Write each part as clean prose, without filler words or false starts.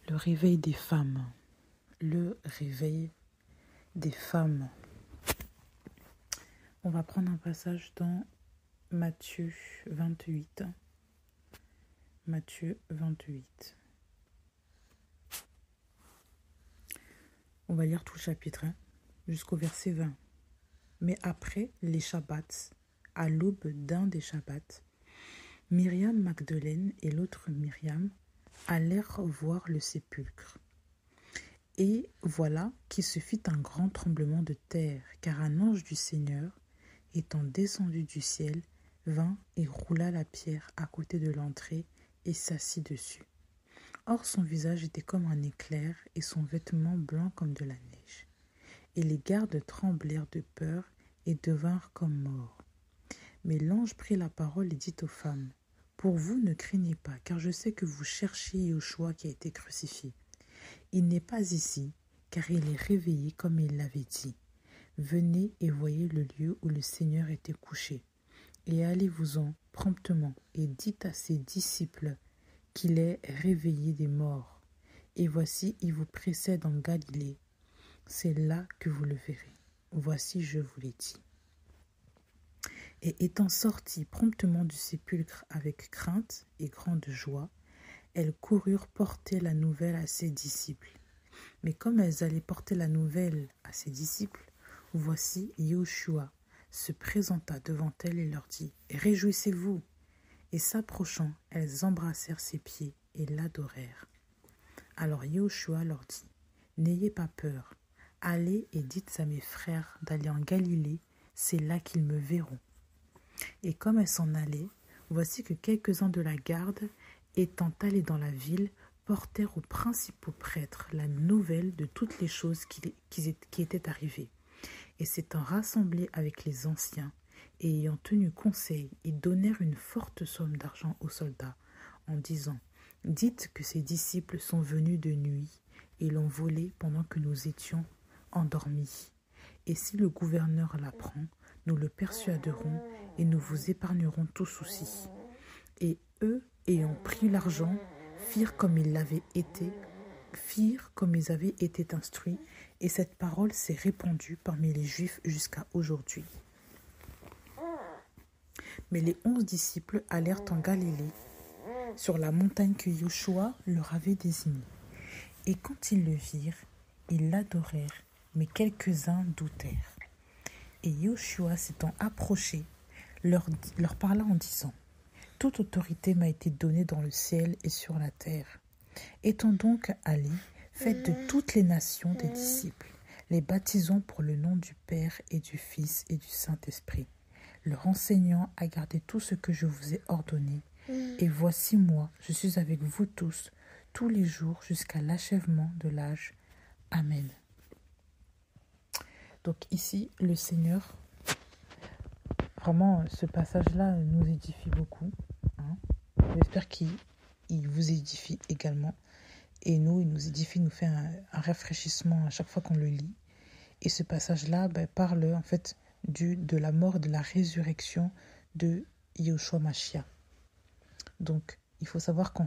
Le réveil des femmes. Le réveil des femmes. On va prendre un passage dans Matthieu 28. Matthieu 28. On va lire tout le chapitre jusqu'au verset 20. Mais après les Shabbats, à l'aube d'un des Shabbats, Myriam Magdeleine et l'autre Myriam allèrent voir le sépulcre. Et voilà qu'il se fit un grand tremblement de terre, car un ange du Seigneur, étant descendu du ciel, vint et roula la pierre à côté de l'entrée et s'assit dessus. Or son visage était comme un éclair et son vêtement blanc comme de la neige. Et les gardes tremblèrent de peur et devinrent comme morts. Mais l'ange prit la parole et dit aux femmes, « Pour vous, ne craignez pas, car je sais que vous cherchez Yoshua qui a été crucifié. Il n'est pas ici, car il est réveillé comme il l'avait dit. Venez et voyez le lieu où le Seigneur était couché. Et allez-vous-en promptement et dites à ses disciples qu'il est réveillé des morts. Et voici, il vous précède en Galilée. C'est là que vous le verrez. Voici, je vous l'ai dit. » Et étant sorties promptement du sépulcre avec crainte et grande joie, elles coururent porter la nouvelle à ses disciples. Mais comme elles allaient porter la nouvelle à ses disciples, voici Yoshua se présenta devant elles et leur dit « Réjouissez-vous !» Et s'approchant, elles embrassèrent ses pieds et l'adorèrent. Alors Yoshua leur dit « N'ayez pas peur, allez et dites à mes frères d'aller en Galilée, c'est là qu'ils me verront. » Et comme elles s'en allaient, voici que quelques-uns de la garde, étant allés dans la ville, portèrent aux principaux prêtres la nouvelle de toutes les choses qui étaient arrivées. Et s'étant rassemblés avec les anciens, et ayant tenu conseil, ils donnèrent une forte somme d'argent aux soldats, en disant « Dites que ces disciples sont venus de nuit, et l'ont volé pendant que nous étions endormis. Et si le gouverneur l'apprend, nous le persuaderons, et nous vous épargnerons tout souci. » Et eux, ayant pris l'argent, firent comme ils avaient été instruits, et cette parole s'est répandue parmi les Juifs jusqu'à aujourd'hui. Mais les 11 disciples allèrent en Galilée, sur la montagne que Yoshua leur avait désignée. Et quand ils le virent, ils l'adorèrent, mais quelques-uns doutèrent. Et Yoshua s'étant approché, leur parla en disant « Toute autorité m'a été donnée dans le ciel et sur la terre. Étant donc allés, faites de toutes les nations des disciples, les baptisant pour le nom du Père et du Fils et du Saint-Esprit, leur enseignant à garder tout ce que je vous ai ordonné. Et voici moi, je suis avec vous tous les jours jusqu'à l'achèvement de l'âge. Amen. » Donc ici, le Seigneur, vraiment, ce passage-là nous édifie beaucoup. J'espère qu'il vous édifie également. Et nous, il nous édifie, nous fait un rafraîchissement à chaque fois qu'on le lit. Et ce passage-là parle en fait de la mort et de la résurrection de Yoshua Mashiach. Donc, il faut savoir qu'à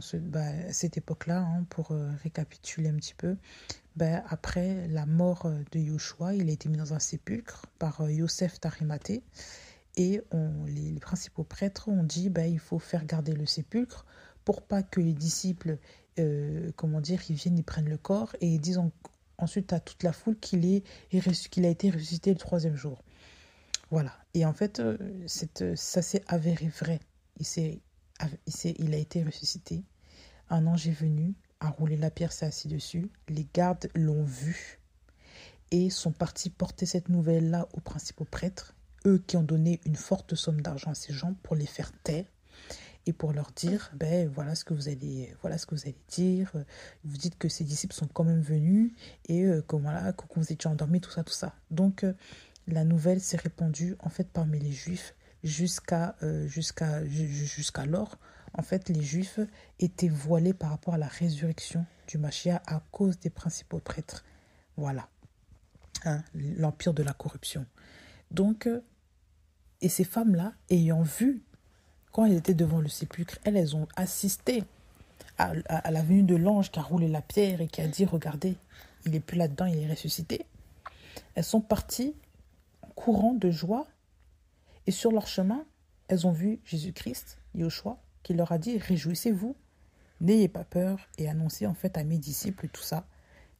cette époque-là, pour récapituler un petit peu, après la mort de Yoshua, il a été mis dans un sépulcre par Yosef d'Arimathée. Et les principaux prêtres ont dit il faut faire garder le sépulcre pour pas que les disciples, ils viennent, ils prennent le corps et ils disent ensuite à toute la foule qu'il a été ressuscité le 3e jour. Voilà. Et en fait, ça s'est avéré vrai. Il a été ressuscité. Un ange est venu, a roulé la pierre, s'est assis dessus. Les gardes l'ont vu et sont partis porter cette nouvelle-là aux principaux prêtres. Eux qui ont donné une forte somme d'argent à ces gens pour les faire taire et pour leur dire voilà ce que vous allez dire, vous dites que ces disciples sont quand même venus et que vous étiez endormis, tout ça. Donc la nouvelle s'est répandue en fait parmi les Juifs jusqu'alors. En fait, les Juifs étaient voilés par rapport à la résurrection du Mashiach à cause des principaux prêtres. Voilà, l'empire de la corruption. Donc, et ces femmes-là, ayant vu, quand elles étaient devant le sépulcre, elles ont assisté à la venue de l'ange qui a roulé la pierre et qui a dit, regardez, il n'est plus là-dedans, il est ressuscité. Elles sont parties courant de joie et sur leur chemin, elles ont vu Jésus-Christ, Yoshua, qui leur a dit, réjouissez-vous, n'ayez pas peur et annoncez en fait à mes disciples tout ça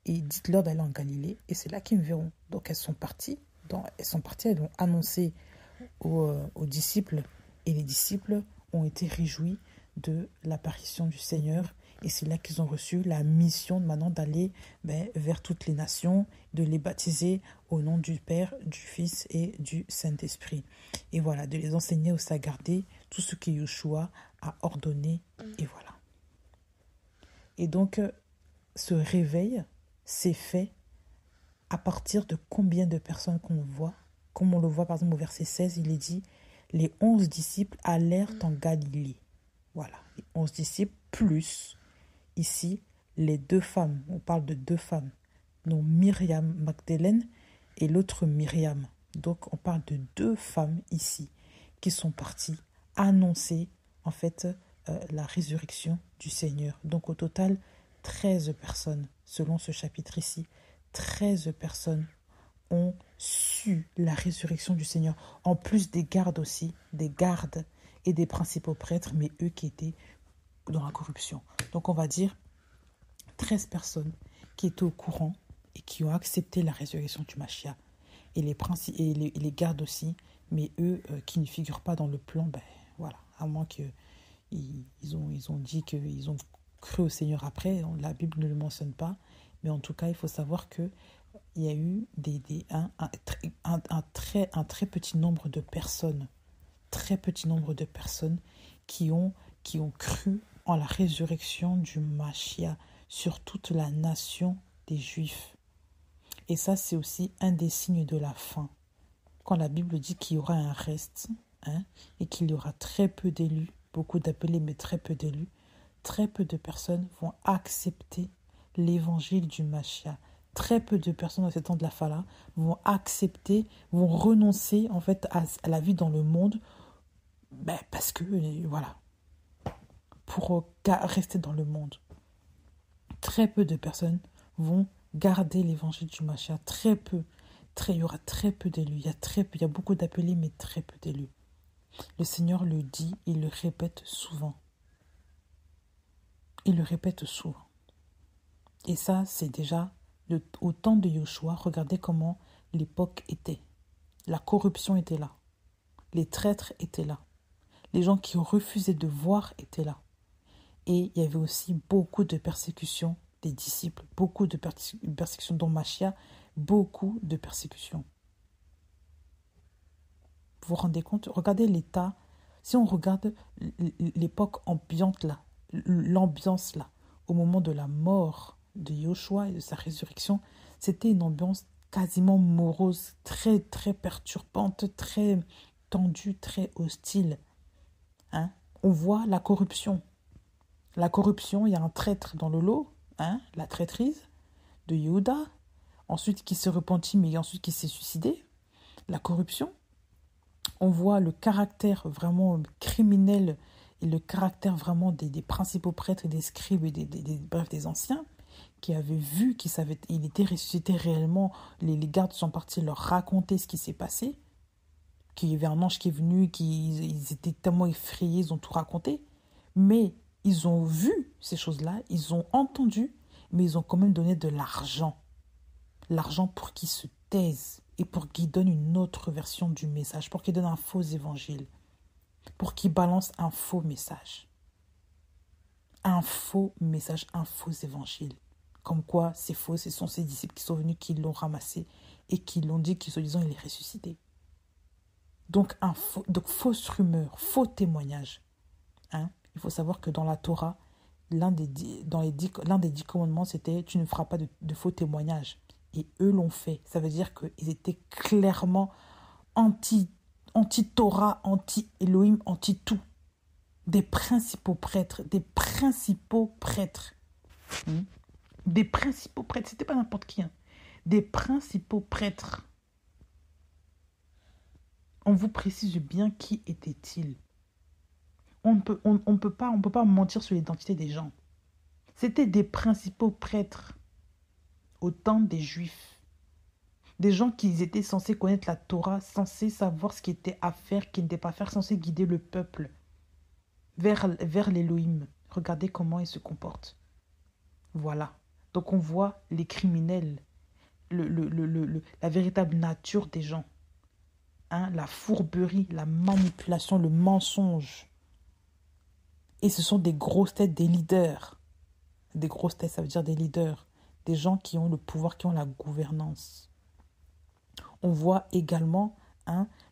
et dites-leur d'aller en Galilée et c'est là qu'ils me verront. Donc elles sont parties, elles ont annoncé aux disciples et les disciples ont été réjouis de l'apparition du Seigneur et c'est là qu'ils ont reçu la mission maintenant d'aller vers toutes les nations, de les baptiser au nom du Père, du Fils et du Saint-Esprit. Et voilà, de les enseigner aussi à garder tout ce que Yoshua a ordonné et voilà. Et donc, ce réveil s'est fait à partir de combien de personnes qu'on voit. Comme on le voit par exemple au verset 16, il est dit « Les 11 disciples allèrent en Galilée ». Voilà, les 11 disciples plus, ici, les 2 femmes. On parle de 2 femmes, donc Myriam Magdalène et l'autre Myriam. Donc on parle de 2 femmes ici qui sont parties annoncer en fait la résurrection du Seigneur. Donc au total, 13 personnes, selon ce chapitre ici, 13 personnes ont su la résurrection du Seigneur. En plus des gardes aussi, des gardes et des principaux prêtres, mais eux qui étaient dans la corruption. Donc on va dire 13 personnes qui étaient au courant et qui ont accepté la résurrection du Mashiach. Et les gardes aussi, mais eux qui ne figurent pas dans le plan, voilà, à moins qu'ils ont dit qu'ils ont cru au Seigneur après, la Bible ne le mentionne pas, mais en tout cas, il faut savoir qu'il y a eu un très petit nombre de personnes, qui ont cru en la résurrection du Mashiach sur toute la nation des Juifs. Et ça, c'est aussi un des signes de la fin. Quand la Bible dit qu'il y aura un reste, et qu'il y aura très peu d'élus, beaucoup d'appelés, mais très peu d'élus, très peu de personnes vont accepter l'évangile du Mashiach. Très peu de personnes dans ces temps de la Fala vont renoncer en fait à la vie dans le monde, parce que, voilà, pour rester dans le monde. Très peu de personnes vont garder l'évangile du Mashiach. Très peu. Il y aura très peu d'élus. Il y a beaucoup d'appelés, mais très peu d'élus. Le Seigneur le dit, il le répète souvent. Et ça, c'est déjà au temps de Yoshua. Regardez comment l'époque était. La corruption était là. Les traîtres étaient là. Les gens qui refusaient de voir étaient là. Et il y avait aussi beaucoup de persécutions des disciples, beaucoup de persécutions dont Mashiach, beaucoup de persécutions. Vous vous rendez compte? Regardez l'état. Si on regarde l'époque ambiante là, l'ambiance là, au moment de la mort de Yoshua et de sa résurrection, c'était une ambiance quasiment morose, très très perturbante, très tendue, très hostile. On voit la corruption. La corruption, il y a un traître dans le lot, la traîtrise de Yehuda, ensuite qui se repentit, mais ensuite qui s'est suicidé. La corruption. On voit le caractère vraiment criminel et le caractère vraiment des principaux prêtres et des scribes et bref, des anciens qui avaient vu il était ressuscité réellement. Les gardes sont partis leur raconter ce qui s'est passé, qu'il y avait un ange qui est venu, ils étaient tellement effrayés, ils ont tout raconté. Mais ils ont vu ces choses-là, ils ont entendu, mais ils ont quand même donné de l'argent. L'argent pour qu'ils se taisent et pour qu'ils donnent une autre version du message, pour qu'ils donnent un faux évangile, pour qu'ils balancent un faux message. Un faux message, un faux évangile. Comme quoi, c'est faux, ce sont ces disciples qui sont venus, qui l'ont ramassé et qui l'ont dit, qui se disant, il est ressuscité. Donc, fausse rumeur, faux témoignage. Il faut savoir que dans la Torah, l'un des 10 commandements, c'était « tu ne feras pas de faux témoignages ». Et eux l'ont fait. Ça veut dire qu'ils étaient clairement anti-Torah, anti-Elohim, anti-tout. Des principaux prêtres. Des principaux prêtres, c'était pas n'importe qui. Des principaux prêtres. On vous précise bien qui étaient-ils. On ne peut pas mentir sur l'identité des gens. C'était des principaux prêtres au temps des Juifs. Des gens qui étaient censés connaître la Torah, censés savoir ce qui était à faire, qui n'était pas à faire, censés guider le peuple vers l'Élohim. Regardez comment ils se comportent. Voilà. Donc on voit les criminels, la véritable nature des gens. Hein, la fourberie, la manipulation, le mensonge. Et ce sont des grosses têtes, des leaders. Des grosses têtes, ça veut dire des leaders. Des gens qui ont le pouvoir, qui ont la gouvernance. On voit également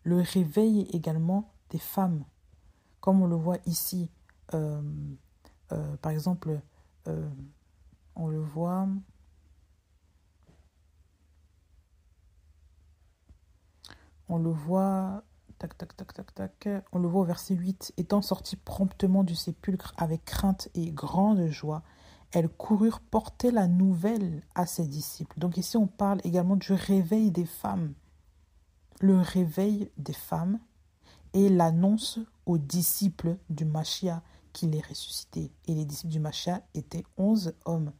le réveil également des femmes. Comme on le voit ici, par exemple, on le voit... On le voit, on le voit au verset 8. Étant sortie promptement du sépulcre avec crainte et grande joie, elles coururent porter la nouvelle à ses disciples. Donc ici, on parle également du réveil des femmes. Le réveil des femmes et l'annonce aux disciples du Machia qu'il est ressuscité. Et les disciples du Machia étaient 11 hommes.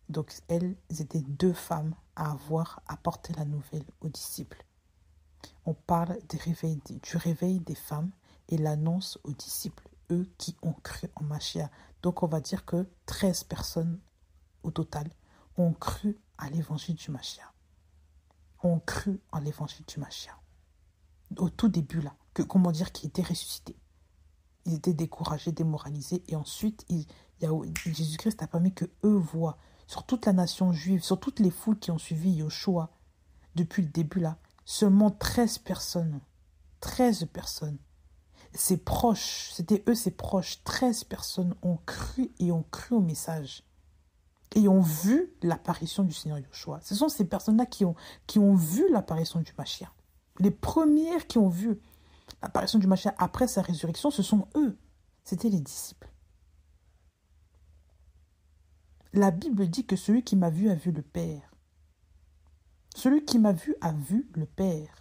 Donc elles étaient 2 femmes à avoir apporté la nouvelle aux disciples. On parle du réveil des femmes et l'annonce aux disciples, eux qui ont cru en Machia. Donc on va dire que 13 personnes au total ont cru à l'évangile du Machia. Ont cru en l'évangile du Machia. Au tout début là, qui étaient ressuscités. Ils étaient découragés, démoralisés et ensuite Jésus-Christ a permis que eux voient sur toute la nation juive, sur toutes les foules qui ont suivi Yoshua depuis le début là, seulement 13 personnes. 13 personnes. Ses proches, c'était eux ses proches. 13 personnes ont cru au message. Et ont vu l'apparition du Seigneur Yoshua. Ce sont ces personnes-là qui ont vu l'apparition du Mashiach. Les premières qui ont vu l'apparition du Mashiach après sa résurrection, ce sont eux. C'était les disciples. La Bible dit que celui qui m'a vu a vu le Père. Celui qui m'a vu a vu le Père.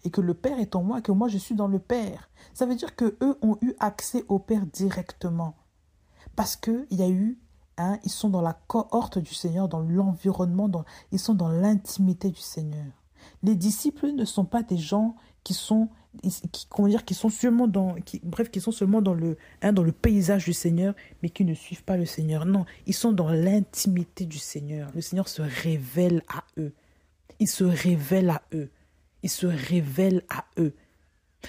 Et que le Père est en moi et que moi je suis dans le Père. Ça veut dire qu'eux ont eu accès au Père directement. Parce qu'il y a eu, ils sont dans la cohorte du Seigneur, dans l'environnement, ils sont dans l'intimité du Seigneur. Les disciples ne sont pas des gens qui sont seulement dans le paysage du Seigneur, mais qui ne suivent pas le Seigneur. Non, ils sont dans l'intimité du Seigneur. Le Seigneur se révèle à eux. Il se révèle à eux. Il se révèle à eux.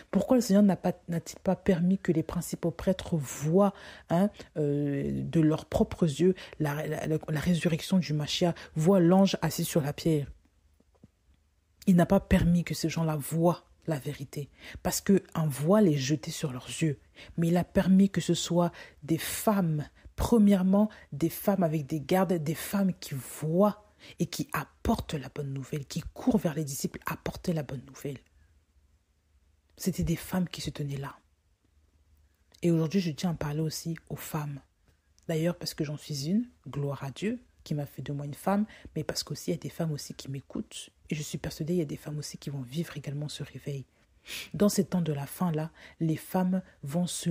Pourquoi le Seigneur n'a-t-il pas permis que les principaux prêtres voient de leurs propres yeux la résurrection du Mashiach, voient l'ange assis sur la pierre? Il n'a pas permis que ces gens-là voient la vérité, parce qu'un voile est jeté sur leurs yeux. Mais il a permis que ce soit des femmes, premièrement des femmes avec des gardes, des femmes qui voient et qui apportent la bonne nouvelle, qui courent vers les disciples apporter la bonne nouvelle. C'était des femmes qui se tenaient là. Et aujourd'hui, je tiens à parler aussi aux femmes. D'ailleurs, parce que j'en suis une, gloire à Dieu, qui m'a fait de moi une femme, mais parce qu'aussi, il y a des femmes aussi qui m'écoutent. Et je suis persuadée, il y a des femmes aussi qui vont vivre également ce réveil. Dans ces temps de la fin-là, les femmes vont se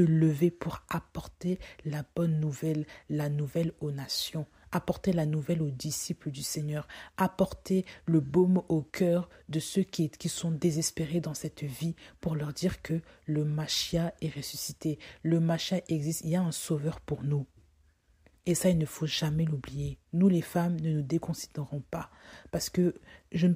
lever pour apporter la bonne nouvelle, la nouvelle aux nations. Apporter la nouvelle aux disciples du Seigneur, apporter le baume au cœur de ceux qui sont désespérés dans cette vie pour leur dire que le Mashiach est ressuscité, le Mashiach existe, il y a un sauveur pour nous. Et ça, il ne faut jamais l'oublier. Nous, les femmes, ne nous déconsidérons pas. Parce que je ne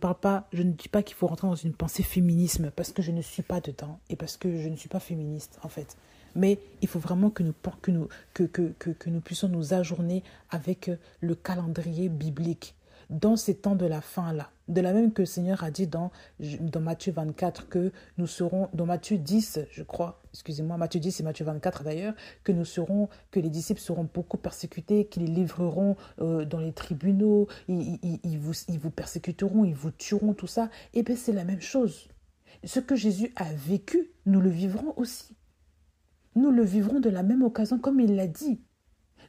dis pas qu'il faut rentrer dans une pensée féminisme, parce que je ne suis pas dedans et parce que je ne suis pas féministe, en fait. Mais il faut vraiment que nous puissions nous ajourner avec le calendrier biblique dans ces temps de la fin-là. De la même que le Seigneur a dit dans Matthieu 24 que nous serons, dans Matthieu 10, je crois, Matthieu 10 et Matthieu 24 d'ailleurs, que les disciples seront beaucoup persécutés, qu'ils les livreront dans les tribunaux, ils vous persécuteront, ils vous tueront, tout ça. Et bien c'est la même chose. Ce que Jésus a vécu, nous le vivrons aussi. Nous le vivrons de la même occasion comme il l'a dit.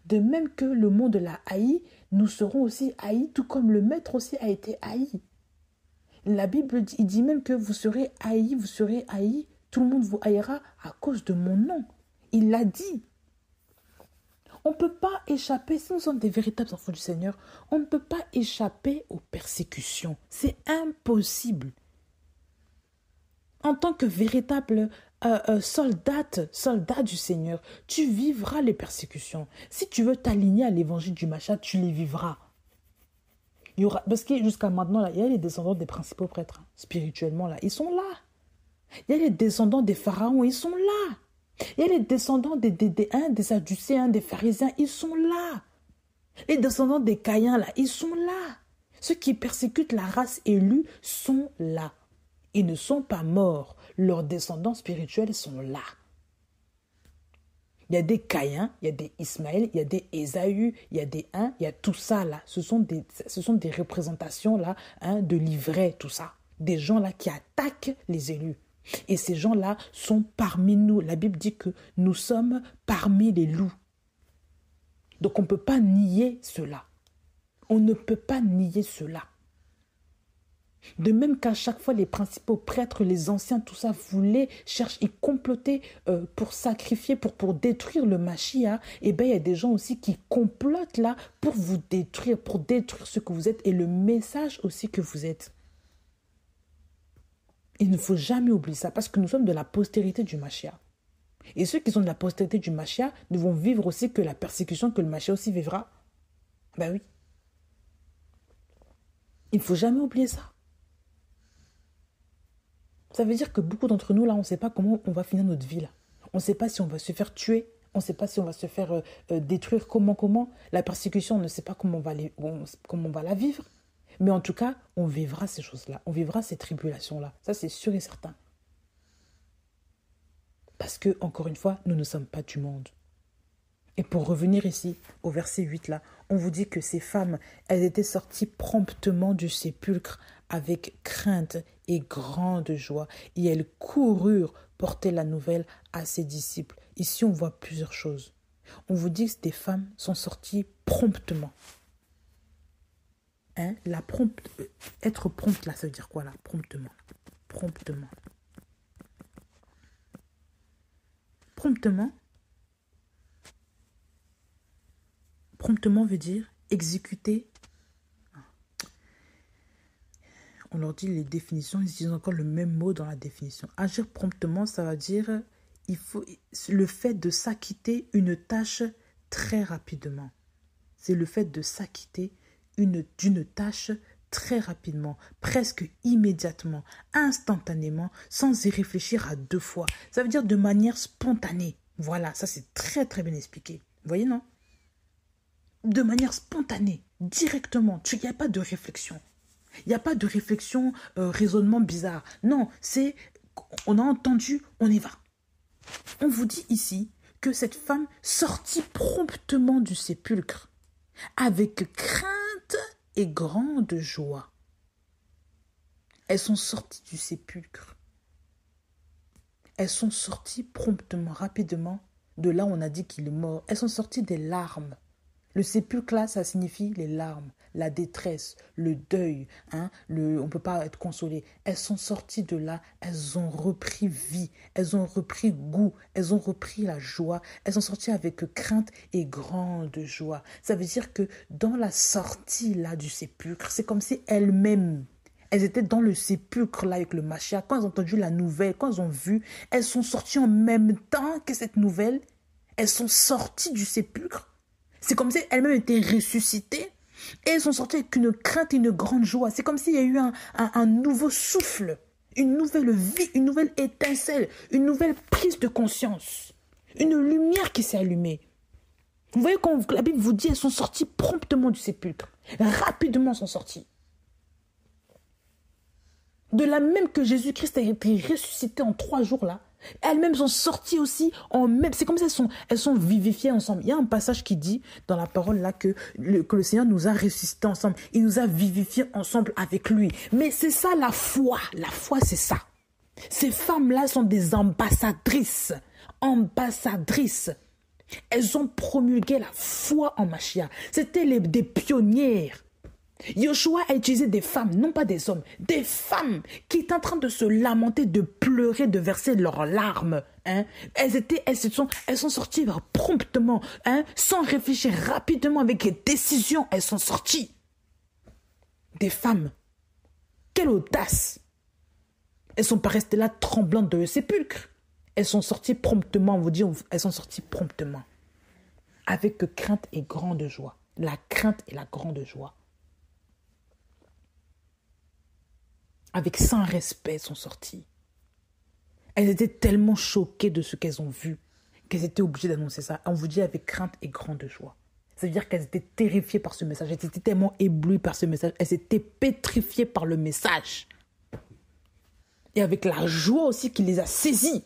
De même que le monde l'a haï, nous serons aussi haïs, tout comme le Maître aussi a été haï. La Bible dit, il dit même que vous serez haïs, tout le monde vous haïra à cause de mon nom. Il l'a dit. On ne peut pas échapper, si nous sommes des véritables enfants du Seigneur, on ne peut pas échapper aux persécutions. C'est impossible. En tant que véritable soldat du Seigneur, tu vivras les persécutions. Si tu veux t'aligner à l'évangile du Macha, tu les vivras. Il y aura, parce que jusqu'à maintenant, là, il y a les descendants des principaux prêtres, spirituellement, là, ils sont là. Il y a les descendants des pharaons, ils sont là. Il y a les descendants des Sadducéens, des pharisiens, ils sont là. Les descendants des Caïens, là, ils sont là. Ceux qui persécutent la race élue sont là. Ils ne sont pas morts. Leurs descendants spirituels sont là. Il y a des Caïens, il y a des Ismaël, il y a des Ésaü, il y a des il y a tout ça là. Ce sont des représentations là, de livrets, tout ça. Des gens là qui attaquent les élus. Et ces gens-là sont parmi nous. La Bible dit que nous sommes parmi les loups. Donc on ne peut pas nier cela. On ne peut pas nier cela. De même qu'à chaque fois, les principaux prêtres, les anciens, tout ça, voulaient chercher et comploter pour sacrifier, pour détruire le Machia. Et bien, il y a des gens aussi qui complotent là pour vous détruire, pour détruire ce que vous êtes et le message aussi que vous êtes. Il ne faut jamais oublier ça parce que nous sommes de la postérité du Machia. Et ceux qui sont de la postérité du Machia ne vont vivre aussi que la persécution que le Machia aussi vivra. Ben oui. Il ne faut jamais oublier ça. Ça veut dire que beaucoup d'entre nous, là, on ne sait pas comment on va finir notre vie, là. On ne sait pas si on va se faire tuer. On ne sait pas si on va se faire détruire. Comment. La persécution, on ne sait pas comment on va la vivre. Mais en tout cas, on vivra ces choses-là. On vivra ces tribulations-là. Ça, c'est sûr et certain. Parce que, encore une fois, nous ne sommes pas du monde. Et pour revenir ici, au verset 8, là, on vous dit que ces femmes, elles étaient sorties promptement du sépulcre avec crainte et grande joie. Et elles coururent porter la nouvelle à ses disciples. Ici, on voit plusieurs choses. On vous dit que des femmes sont sorties promptement. Être prompte, là, ça veut dire quoi, là? Promptement. Promptement veut dire exécuter. On leur dit les définitions, ils utilisent encore le même mot dans la définition. Agir promptement, ça veut dire le fait de s'acquitter une tâche très rapidement. C'est le fait de s'acquitter d'une tâche très rapidement, presque immédiatement, instantanément, sans y réfléchir à deux fois. Ça veut dire de manière spontanée. Voilà, ça c'est très très bien expliqué. Vous voyez, non? De manière spontanée, directement. Il n'y a pas de réflexion. Il n'y a pas de réflexion, raisonnement bizarre. Non, on a entendu, on y va. On vous dit ici que cette femme sortit promptement du sépulcre avec crainte et grande joie. Elles sont sorties du sépulcre. Elles sont sorties promptement, rapidement. De là, on a dit qu'il est mort. Elles sont sorties des larmes. Le sépulcre, là, ça signifie les larmes, la détresse, le deuil. On ne peut pas être consolé. Elles sont sorties de là, elles ont repris vie, elles ont repris goût, elles ont repris la joie. Elles sont sorties avec crainte et grande joie. Ça veut dire que dans la sortie là du sépulcre, c'est comme si elles-mêmes, elles étaient dans le sépulcre là avec le Machia. Quand elles ont entendu la nouvelle, quand elles ont vu, elles sont sorties en même temps que cette nouvelle. Elles sont sorties du sépulcre. C'est comme si elles-mêmes étaient ressuscitées et elles sont sorties avec une crainte et une grande joie. C'est comme s'il y a eu un nouveau souffle, une nouvelle vie, une nouvelle étincelle, une nouvelle prise de conscience, une lumière qui s'est allumée. Vous voyez quand la Bible vous dit elles sont sorties promptement du sépulcre. Rapidement elles sont sorties. De la même que Jésus-Christ a été ressuscité en 3 jours là, elles-mêmes sont sorties aussi en même. C'est comme si elles sont vivifiées ensemble. Il y a un passage qui dit dans la parole là que le Seigneur nous a ressuscités ensemble. Il nous a vivifiés ensemble avec lui. Mais c'est ça la foi. La foi, c'est ça. Ces femmes-là sont des ambassadrices. Elles ont promulgué la foi en Machia. C'était des pionnières. Yoshua a utilisé des femmes, non pas des hommes, des femmes qui étaient en train de se lamenter, de pleurer, de verser leurs larmes. Hein. Elles sont sorties promptement, hein, sans réfléchir, rapidement, avec des décisions. Elles sont sorties. Des femmes. Quelle audace! Elles ne sont pas restées là tremblantes de sépulcre. Elles sont sorties promptement, on vous dit, elles sont sorties promptement. Avec crainte et grande joie. La crainte et la grande joie. Avec sans respect, elles sont sorties. Elles étaient tellement choquées de ce qu'elles ont vu qu'elles étaient obligées d'annoncer ça. On vous dit avec crainte et grande joie. Ça veut dire qu'elles étaient terrifiées par ce message. Elles étaient tellement éblouies par ce message. Elles étaient pétrifiées par le message. Et avec la joie aussi qui les a saisies.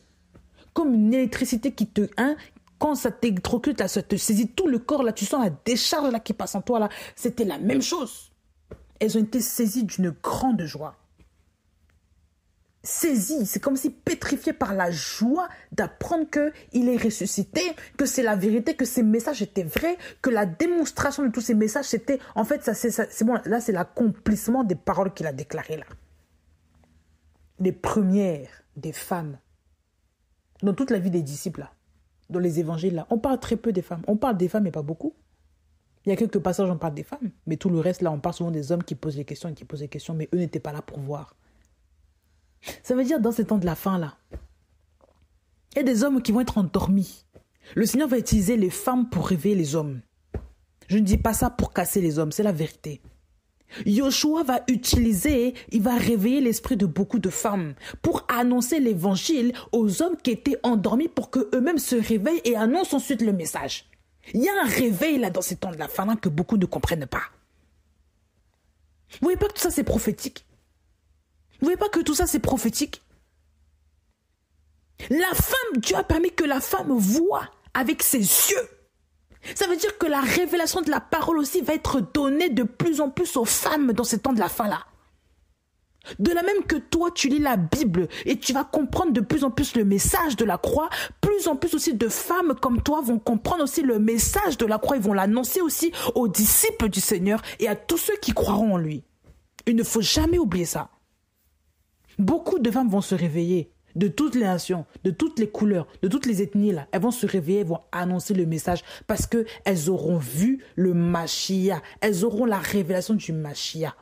Comme une électricité qui te... Hein, quand ça t'électrocute, là, ça te saisit tout le corps. Là, tu sens la décharge là, qui passe en toi. Là. C'était la même chose. Elles ont été saisies d'une grande joie. Saisi, c'est comme si pétrifié par la joie d'apprendre qu'il est ressuscité, que c'est la vérité, que ces messages étaient vrais, que la démonstration de tous ces messages, c'était, en fait, c'est bon, là, c'est l'accomplissement des paroles qu'il a déclarées là. Les premières des femmes, dans toute la vie des disciples là, dans les évangiles là, on parle très peu des femmes. On parle des femmes, mais pas beaucoup. Il y a quelques passages où on parle des femmes, mais tout le reste là, on parle souvent des hommes qui posent les questions et qui posent les questions, mais eux n'étaient pas là pour voir. Ça veut dire dans ces temps de la fin là, il y a des hommes qui vont être endormis. Le Seigneur va utiliser les femmes pour réveiller les hommes. Je ne dis pas ça pour casser les hommes, c'est la vérité. Yoshua va il va réveiller l'esprit de beaucoup de femmes pour annoncer l'évangile aux hommes qui étaient endormis pour qu'eux-mêmes se réveillent et annoncent ensuite le message. Il y a un réveil là dans ces temps de la fin là que beaucoup ne comprennent pas. Vous voyez pas que tout ça c'est prophétique? Vous voyez pas que tout ça c'est prophétique? La femme, Dieu a permis que la femme voie avec ses yeux. Ça veut dire que la révélation de la parole aussi va être donnée de plus en plus aux femmes dans ces temps de la fin-là. De la même que toi, tu lis la Bible et tu vas comprendre de plus en plus le message de la croix, plus en plus aussi de femmes comme toi vont comprendre aussi le message de la croix. Ils vont l'annoncer aussi aux disciples du Seigneur et à tous ceux qui croiront en lui. Il ne faut jamais oublier ça. Beaucoup de femmes vont se réveiller, de toutes les nations, de toutes les couleurs, de toutes les ethnies. Là. Elles vont se réveiller, elles vont annoncer le message parce qu'elles auront vu le Mashiach. Elles auront la révélation du Mashiach.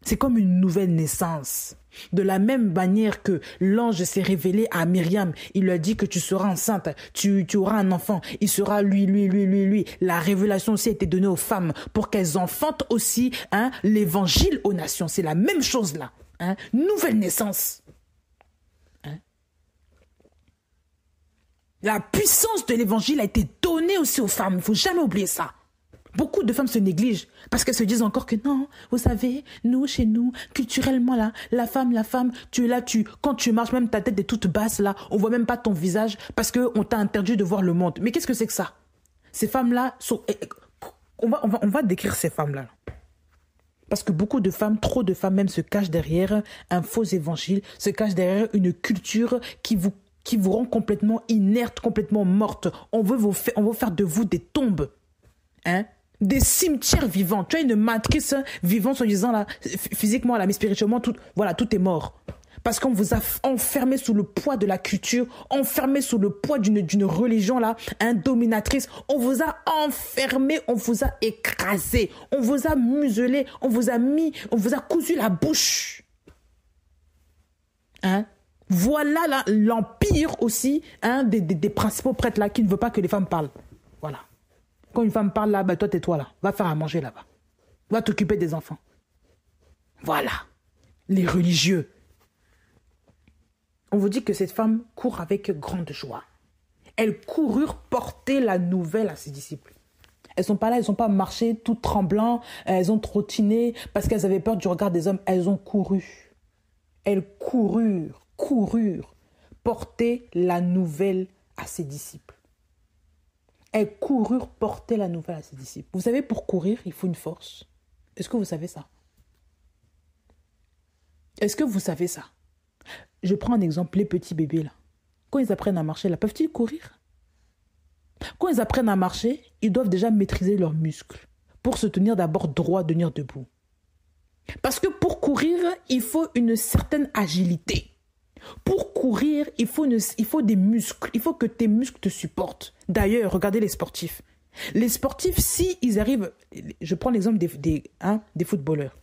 C'est comme une nouvelle naissance. De la même manière que l'ange s'est révélé à Myriam, il lui a dit que tu seras enceinte, tu auras un enfant, il sera lui. La révélation aussi a été donnée aux femmes pour qu'elles enfantent aussi l'évangile aux nations. C'est la même chose là. Nouvelle naissance. La puissance de l'évangile a été donnée aussi aux femmes. Il ne faut jamais oublier ça. Beaucoup de femmes se négligent parce qu'elles se disent encore que non, vous savez, nous, chez nous, culturellement, là, la femme, tu es là, quand tu marches, même ta tête est toute basse, là, on ne voit même pas ton visage parce qu'on t'a interdit de voir le monde. Mais qu'est-ce que c'est que ça? Ces femmes-là, on va décrire ces femmes-là. Parce que beaucoup de femmes, trop de femmes même se cachent derrière un faux évangile, se cachent derrière une culture qui vous rend complètement inerte, complètement morte. On veut faire de vous des tombes, des cimetières vivants. Tu as une matrice vivante en disant là, physiquement là, mais spirituellement, tout est mort. Parce qu'on vous a enfermé sous le poids de la culture, enfermé sous le poids d'une religion là, dominatrice. On vous a enfermé, on vous a écrasé, on vous a muselé, on vous a cousu la bouche. Voilà là l'empire aussi des principaux prêtres là qui ne veut pas que les femmes parlent. Voilà. Quand une femme parle là, toi tais-toi là, va faire à manger là-bas. Va t'occuper des enfants. Voilà. Les religieux. On vous dit que cette femme court avec grande joie. Elles coururent porter la nouvelle à ses disciples. Elles sont pas là, elles sont pas marché toutes tremblantes, elles ont trottiné parce qu'elles avaient peur du regard des hommes. Elles ont couru. Elles coururent porter la nouvelle à ses disciples. Elles coururent porter la nouvelle à ses disciples. Vous savez, pour courir, il faut une force. Est-ce que vous savez ça? Est-ce que vous savez ça? Je prends un exemple, les petits bébés là. Quand ils apprennent à marcher là, peuvent-ils courir? Quand ils apprennent à marcher, ils doivent déjà maîtriser leurs muscles pour se tenir d'abord droit, tenir debout. Parce que pour courir, il faut une certaine agilité. Pour courir, il faut des muscles. Il faut que tes muscles te supportent. D'ailleurs, regardez les sportifs. Les sportifs, si ils arrivent... Je prends l'exemple des footballeurs.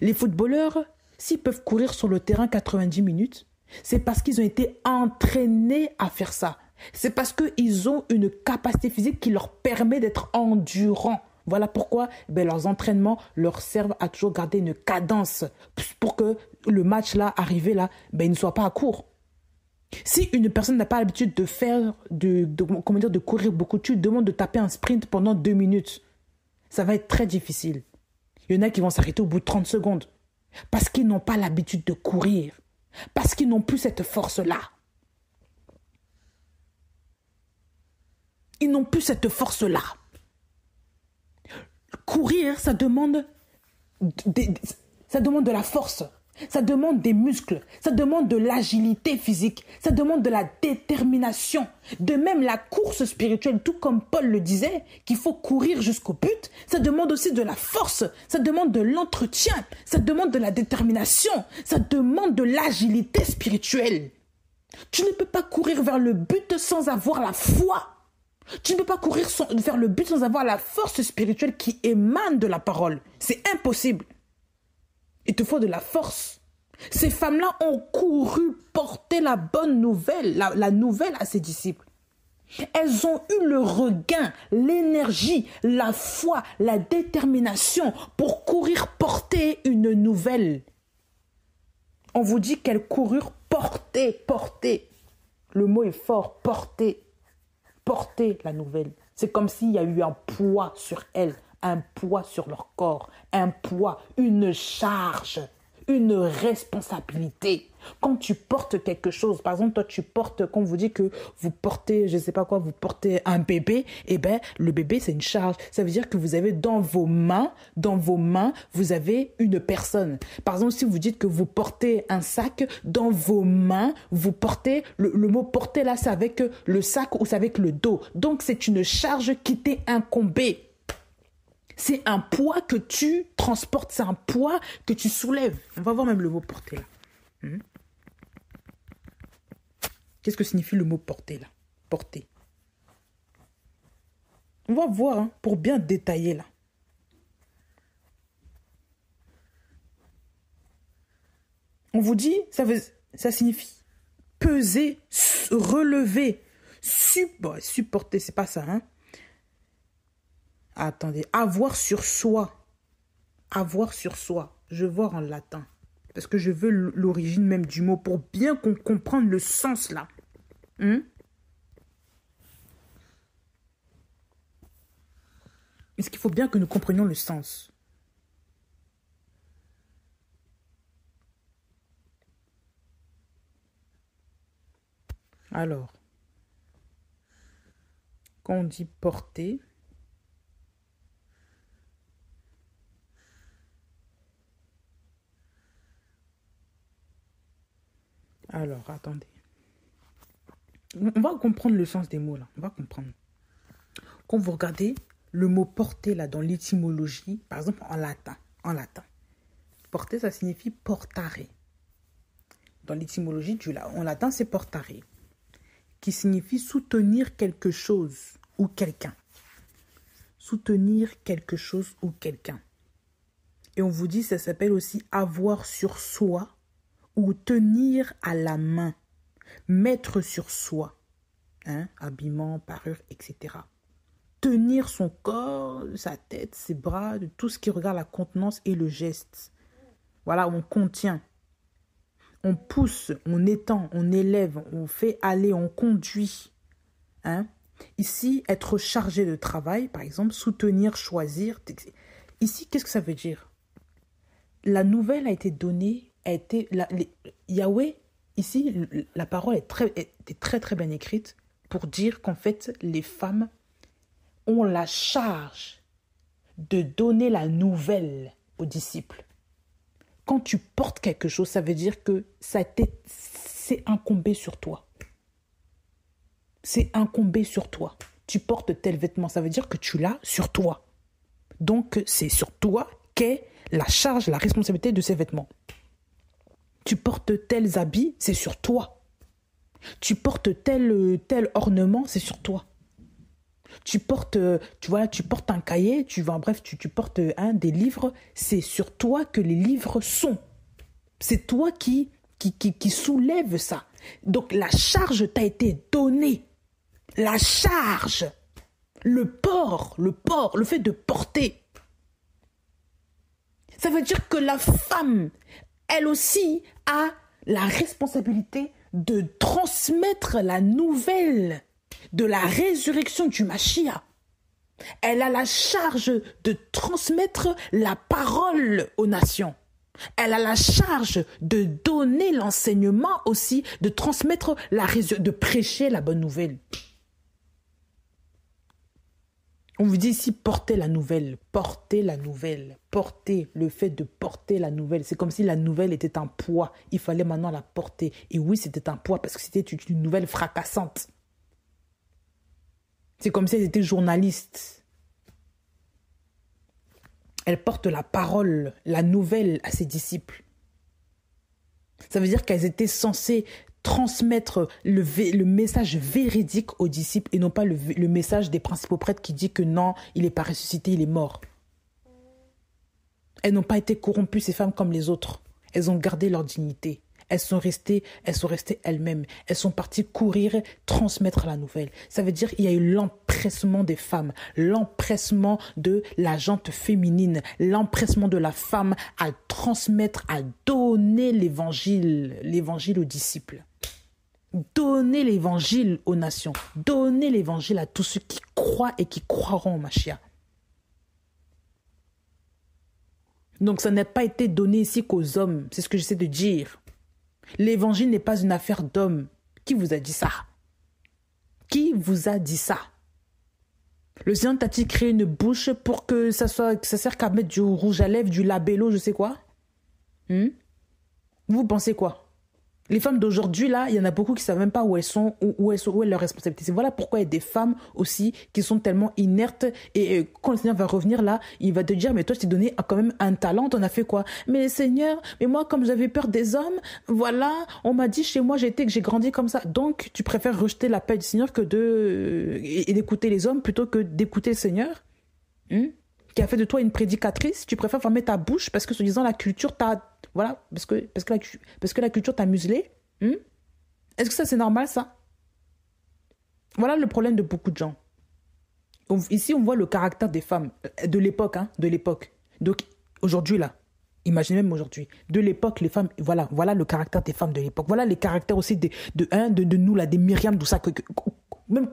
Les footballeurs, s'ils peuvent courir sur le terrain 90 minutes, c'est parce qu'ils ont été entraînés à faire ça. C'est parce qu'ils ont une capacité physique qui leur permet d'être endurants. Voilà pourquoi leurs entraînements leur servent à toujours garder une cadence pour que le match là, arrivé là, il ne soit pas à court. Si une personne n'a pas l'habitude de faire, de courir beaucoup, tu lui demandes de taper un sprint pendant 2 minutes. Ça va être très difficile. Il y en a qui vont s'arrêter au bout de 30 secondes parce qu'ils n'ont pas l'habitude de courir, parce qu'ils n'ont plus cette force-là. Ils n'ont plus cette force-là. Courir, ça demande de la force, ça demande des muscles, ça demande de l'agilité physique, ça demande de la détermination. De même, la course spirituelle, tout comme Paul le disait, qu'il faut courir jusqu'au but, ça demande aussi de la force, ça demande de l'entretien, ça demande de la détermination, ça demande de l'agilité spirituelle. Tu ne peux pas courir vers le but sans avoir la foi. Tu ne peux pas courir vers le but sans avoir la force spirituelle qui émane de la parole. C'est impossible. Il te faut de la force. Ces femmes-là ont couru porter la bonne nouvelle, la nouvelle à ses disciples. Elles ont eu le regain, l'énergie, la foi, la détermination pour courir porter une nouvelle. On vous dit qu'elles coururent porter. Le mot est fort, porter la nouvelle. C'est comme s'il y a eu un poids sur elles, un poids sur leur corps, un poids, une charge, une responsabilité. Quand tu portes quelque chose, par exemple, toi tu portes, quand on vous dit que vous portez, je ne sais pas quoi, vous portez un bébé, le bébé c'est une charge. Ça veut dire que vous avez dans vos mains, vous avez une personne. Par exemple, si vous dites que vous portez un sac, dans vos mains, vous portez, le mot porter là, c'est avec le sac ou c'est avec le dos. Donc c'est une charge qui t'est incombée. C'est un poids que tu transportes, c'est un poids que tu soulèves. On va voir même le mot porter là. Qu'est-ce que signifie le mot porter là? Porter. On va voir pour bien détailler là. On vous dit, ça signifie peser, relever, supporter, c'est pas ça. Attendez, avoir sur soi. Avoir sur soi. Je vais voir en latin. Parce que je veux l'origine même du mot pour bien qu'on comprenne le sens là. Est-ce qu'il faut bien que nous comprenions le sens? Alors, quand on dit porter, alors, attendez. On va comprendre le sens des mots, là. On va comprendre. Quand vous regardez le mot porter, là, dans l'étymologie, par exemple, en latin. Porter, ça signifie portare. Dans l'étymologie, en latin, c'est portare. Qui signifie soutenir quelque chose ou quelqu'un. Soutenir quelque chose ou quelqu'un. Et on vous dit, ça s'appelle aussi avoir sur soi ou tenir à la main, mettre sur soi, habillement, parure, etc. Tenir son corps, sa tête, ses bras, de tout ce qui regarde la contenance et le geste. Voilà, on contient, on pousse, on étend, on élève, on fait aller, on conduit. Ici, être chargé de travail, par exemple, soutenir, choisir. Ici, qu'est-ce que ça veut dire? La nouvelle a été donnée. Yahweh, ici, la parole est très très bien écrite pour dire qu'en fait, les femmes ont la charge de donner la nouvelle aux disciples. Quand tu portes quelque chose, ça veut dire que c'est incombé sur toi. C'est incombé sur toi. Tu portes tel vêtement, ça veut dire que tu l'as sur toi. Donc, c'est sur toi qu'est la charge, la responsabilité de ces vêtements. Tu portes tels habits, c'est sur toi. Tu portes tel ornement, c'est sur toi. Tu portes un cahier, tu portes des livres, c'est sur toi que les livres sont. C'est toi qui soulève ça. Donc la charge t'a été donnée. La charge, le fait de porter. Ça veut dire que la femme, elle aussi, a la responsabilité de transmettre la nouvelle de la résurrection du Mashiach. Elle a la charge de transmettre la parole aux nations. Elle a la charge de donner l'enseignement aussi, de transmettre de prêcher la bonne nouvelle. On vous dit ici, portez la nouvelle, portez la nouvelle, portez le fait de porter la nouvelle. C'est comme si la nouvelle était un poids. Il fallait maintenant la porter. Et oui, c'était un poids parce que c'était une nouvelle fracassante. C'est comme si elle était journaliste. Elle porte la parole, la nouvelle à ses disciples. Ça veut dire qu'elles étaient censées transmettre le message véridique aux disciples et non pas le message des principaux prêtres qui dit que non, il n'est pas ressuscité, il est mort. Elles n'ont pas été corrompues, ces femmes, comme les autres. Elles ont gardé leur dignité. Elles sont restées elles-mêmes. Elles sont parties courir, transmettre la nouvelle. Ça veut dire qu'il y a eu l'empressement des femmes, l'empressement de la gente féminine, l'empressement de la femme à transmettre, à donner l'évangile aux disciples. Donner l'évangile aux nations. Donner l'évangile à tous ceux qui croient et qui croiront au Mashiach. Donc ça n'a pas été donné ici qu'aux hommes. C'est ce que j'essaie de dire. L'évangile n'est pas une affaire d'homme. Qui vous a dit ça? Qui vous a dit ça? Le Seigneur t'a-t-il créé une bouche pour que ça sert qu'à mettre du rouge à lèvres, du labello, je sais quoi? Vous pensez quoi? Les femmes d'aujourd'hui, là, il y en a beaucoup qui ne savent même pas où elles sont, où est leur responsabilité. Voilà pourquoi il y a des femmes aussi qui sont tellement inertes. Et quand le Seigneur va revenir là, il va te dire, mais toi, je t'ai donné quand même un talent, t'en as fait quoi? Mais Seigneur, mais moi, comme j'avais peur des hommes, voilà, on m'a dit chez moi, que j'ai grandi comme ça. Donc, tu préfères rejeter l'appel du Seigneur et d'écouter les hommes plutôt que d'écouter le Seigneur? Qui a fait de toi une prédicatrice? Tu préfères fermer ta bouche parce que, soi-disant, la culture t'a... Voilà, parce que la culture t'a muselé. Est-ce que ça, c'est normal, ça? Voilà le problème de beaucoup de gens. Ici, on voit le caractère des femmes de l'époque, de l'époque. Donc, aujourd'hui, là, imaginez même aujourd'hui, de l'époque, les femmes, voilà le caractère des femmes de l'époque. Voilà les caractères aussi de nous, là, des Myriam, tout ça, que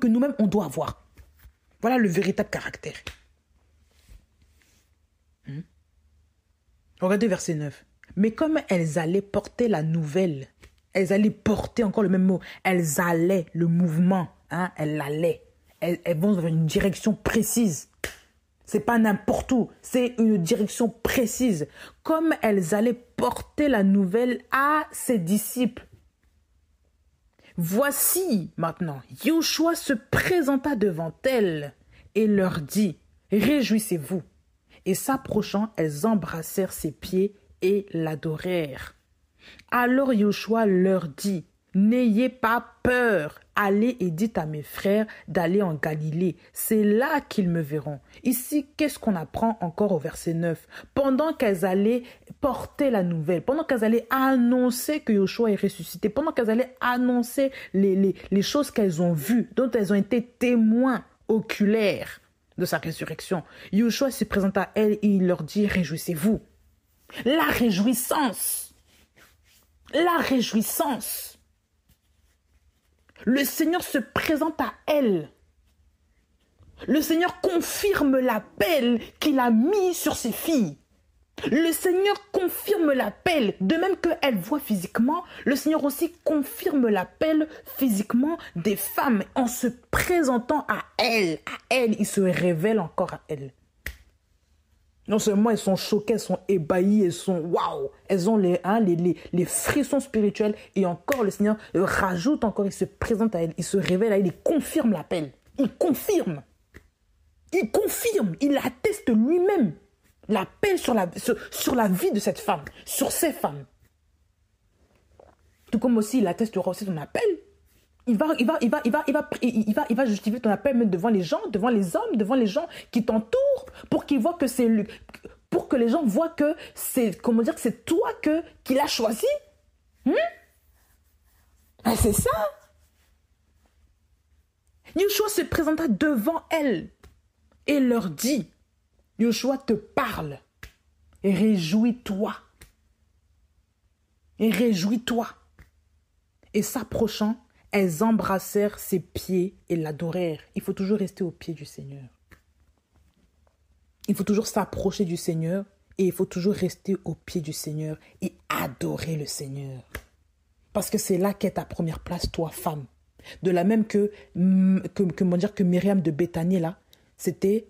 nous-mêmes, on doit avoir. Voilà le véritable caractère. Regardez verset 9. Mais comme elles allaient porter la nouvelle, elles allaient porter, encore le même mot, elles allaient, le mouvement, elles allaient. Elles vont dans une direction précise. C'est pas n'importe où, c'est une direction précise. Comme elles allaient porter la nouvelle à ses disciples. Voici maintenant, Yahushua se présenta devant elles et leur dit, réjouissez-vous. Et s'approchant, elles embrassèrent ses pieds et l'adorèrent. Alors Yahushua leur dit, n'ayez pas peur, allez et dites à mes frères d'aller en Galilée, c'est là qu'ils me verront. Ici, qu'est-ce qu'on apprend encore au verset 9? Pendant qu'elles allaient porter la nouvelle, pendant qu'elles allaient annoncer que Yahushua est ressuscité, pendant qu'elles allaient annoncer les choses qu'elles ont vues, dont elles ont été témoins oculaires de sa résurrection, Yahushua se présente à elles et il leur dit, réjouissez-vous. La réjouissance. La réjouissance. Le Seigneur se présente à elle. Le Seigneur confirme l'appel qu'il a mis sur ses filles. Le Seigneur confirme l'appel. De même qu'elle voit physiquement, le Seigneur aussi confirme l'appel physiquement des femmes en se présentant à elle. Il se révèle encore à elle. Non seulement elles sont choquées, elles sont ébahies, elles sont waouh, elles ont les frissons spirituels et encore le Seigneur rajoute encore, il se présente à elle, il se révèle à elle, il confirme l'appel, il confirme. Il confirme, il atteste lui-même l'appel sur la vie de cette femme, sur ces femmes. Tout comme aussi il attestera aussi ton appel. Il va justifier ton appel même devant les gens, devant les hommes, devant les gens qui t'entourent, pour qu'ils voient que c'est lui, pour que les gens voient que c'est, comment dire, que c'est toi qu'il a choisi. C'est ça. Yoshua se présenta devant elle et leur dit, Yoshua te parle, et réjouis-toi. Et réjouis-toi. Et s'approchant, elles embrassèrent ses pieds et l'adorèrent. Il faut toujours rester aux pieds du Seigneur. Il faut toujours s'approcher du Seigneur et il faut toujours rester aux pieds du Seigneur et adorer le Seigneur. Parce que c'est là qu'est ta première place, toi, femme. De la même que Myriam de Béthanie, là, c'était,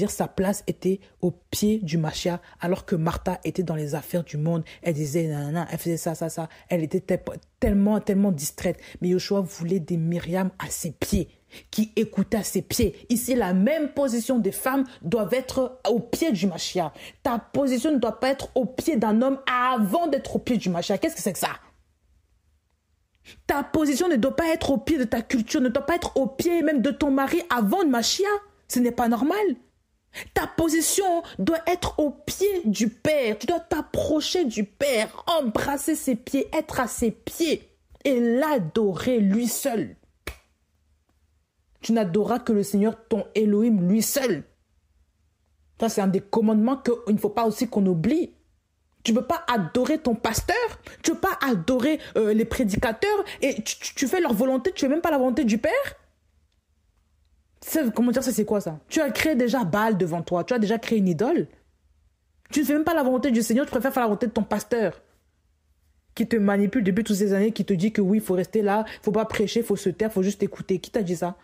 sa place était au pied du Mashiach, alors que Martha était dans les affaires du monde. Elle disait, nanana, elle faisait ça. Elle était tellement distraite. Mais Yoshua voulait des Myriam à ses pieds, qui écoutaient à ses pieds. Ici, la même position des femmes doit être au pied du Mashiach. Ta position ne doit pas être au pied d'un homme avant d'être au pied du Mashiach. Qu'est-ce que c'est que ça? Ta position ne doit pas être au pied de ta culture, ne doit pas être au pied même de ton mari avant le Mashiach. Ce n'est pas normal. Ta position doit être au pied du Père. Tu dois t'approcher du Père, embrasser ses pieds, être à ses pieds et l'adorer lui seul. Tu n'adoreras que le Seigneur, ton Elohim, lui seul. Ça, c'est un des commandements qu'il ne faut pas aussi qu'on oublie. Tu ne peux pas adorer ton pasteur, tu ne peux pas adorer les prédicateurs et tu fais leur volonté, tu ne fais même pas la volonté du Père. Comment dire ça, c'est quoi ça? Tu as créé déjà Baal devant toi, tu as déjà créé une idole. Tu ne fais même pas la volonté du Seigneur, tu préfères faire la volonté de ton pasteur qui te manipule depuis toutes ces années, qui te dit que oui, il faut rester là, il ne faut pas prêcher, il faut se taire, il faut juste écouter. Qui t'a dit ça?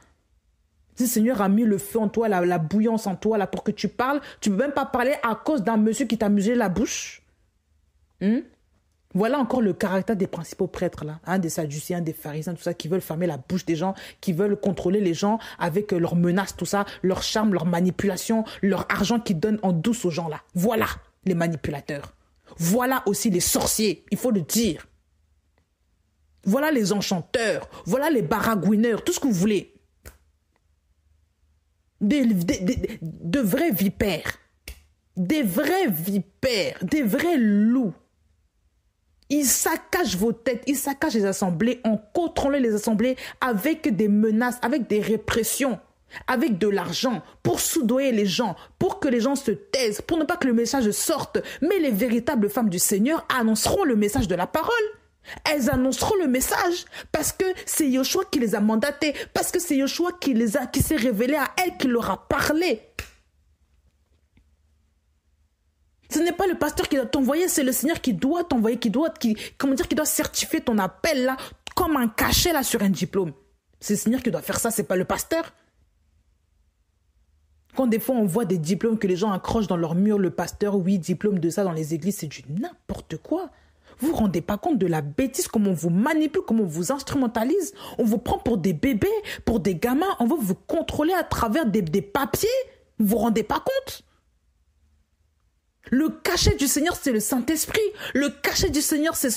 Si le Seigneur a mis le feu en toi, la bouillance en toi, là, pour que tu parles, tu ne peux même pas parler à cause d'un monsieur qui t'a muselé la bouche. Voilà encore le caractère des principaux prêtres là, des sadducéens, des pharisiens, tout ça, qui veulent fermer la bouche des gens, qui veulent contrôler les gens avec leurs menaces, tout ça, leur charme, leur manipulation, leur argent qu'ils donnent en douce aux gens là. Voilà les manipulateurs. Voilà aussi les sorciers, il faut le dire. Voilà les enchanteurs, voilà les baragouineurs, tout ce que vous voulez. De vrais vipères, des vrais vipères, des vrais loups. Ils saccagent vos têtes, ils saccagent les assemblées, en contrôlant les assemblées avec des menaces, avec des répressions, avec de l'argent, pour soudoyer les gens, pour que les gens se taisent, pour ne pas que le message sorte. Mais les véritables femmes du Seigneur annonceront le message de la parole. Elles annonceront le message parce que c'est Yoshua qui les a mandatées, parce que c'est Yoshua qui s'est révélé à elles, qui leur a parlé. Ce n'est pas le pasteur qui doit t'envoyer, c'est le Seigneur qui doit t'envoyer, qui doit certifier ton appel là, comme un cachet là sur un diplôme. C'est le Seigneur qui doit faire ça, c'est pas le pasteur. Quand des fois on voit des diplômes que les gens accrochent dans leur mur, le pasteur, oui, diplôme de ça dans les églises, c'est du n'importe quoi. Vous ne vous rendez pas compte de la bêtise, comment on vous manipule, comment on vous instrumentalise. On vous prend pour des bébés, pour des gamins, on veut vous contrôler à travers des papiers. Vous ne vous rendez pas compte? Le cachet du Seigneur, c'est le Saint-Esprit. Le cachet du Seigneur, c'est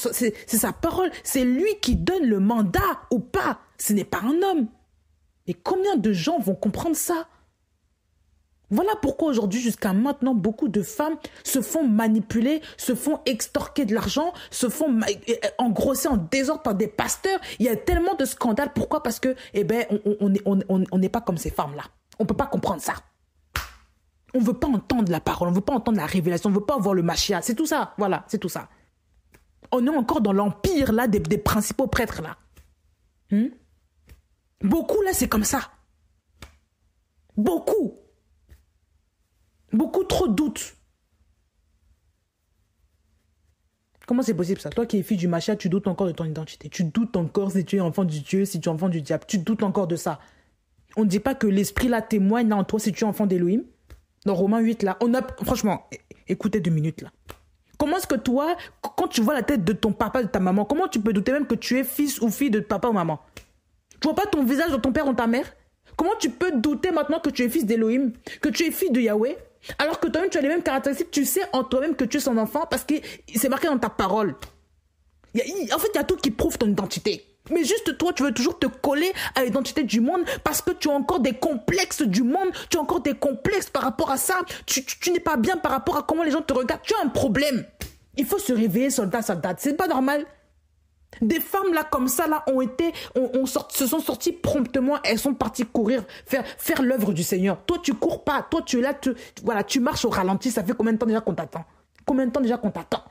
sa parole. C'est lui qui donne le mandat ou pas. Ce n'est pas un homme. Et combien de gens vont comprendre ça? Voilà pourquoi aujourd'hui, jusqu'à maintenant, beaucoup de femmes se font manipuler, se font extorquer de l'argent, se font engrosser en désordre par des pasteurs. Il y a tellement de scandales. Pourquoi? Parce que, on n'est pas comme ces femmes-là. On ne peut pas comprendre ça. On ne veut pas entendre la parole, on ne veut pas entendre la révélation, on ne veut pas voir le Mashiach. C'est tout ça, voilà, c'est tout ça. On est encore dans l'empire là des principaux prêtres là. Beaucoup là, c'est comme ça. Beaucoup. Beaucoup trop doutent. Comment c'est possible ça? Toi qui es fille du Mashiach, tu doutes encore de ton identité. Tu doutes encore si tu es enfant du Dieu, si tu es enfant du diable. Tu doutes encore de ça. On ne dit pas que l'esprit là témoigne là en toi si tu es enfant d'Elohim. Dans Romains 8, là, franchement, écoutez 2 minutes, là. Comment est-ce que toi, quand tu vois la tête de ton papa, de ta maman, comment tu peux douter même que tu es fils ou fille de papa ou maman? Tu vois pas ton visage de ton père ou ta mère? Comment tu peux douter maintenant que tu es fils d'Élohim, que tu es fils de Yahweh, alors que toi-même tu as les mêmes caractéristiques, tu sais en toi-même que tu es son enfant parce que c'est marqué dans ta parole. En fait, il y a tout qui prouve ton identité. Mais juste toi, tu veux toujours te coller à l'identité du monde parce que tu as encore des complexes du monde, tu as encore des complexes par rapport à ça, tu n'es pas bien par rapport à comment les gens te regardent, tu as un problème. Il faut se réveiller, soldat, c'est pas normal. Des femmes là comme ça là se sont sorties promptement, elles sont parties courir, faire l'œuvre du Seigneur. Toi tu cours pas, toi tu es là, tu marches au ralenti. Ça fait combien de temps déjà qu'on t'attend? Combien de temps déjà qu'on t'attend?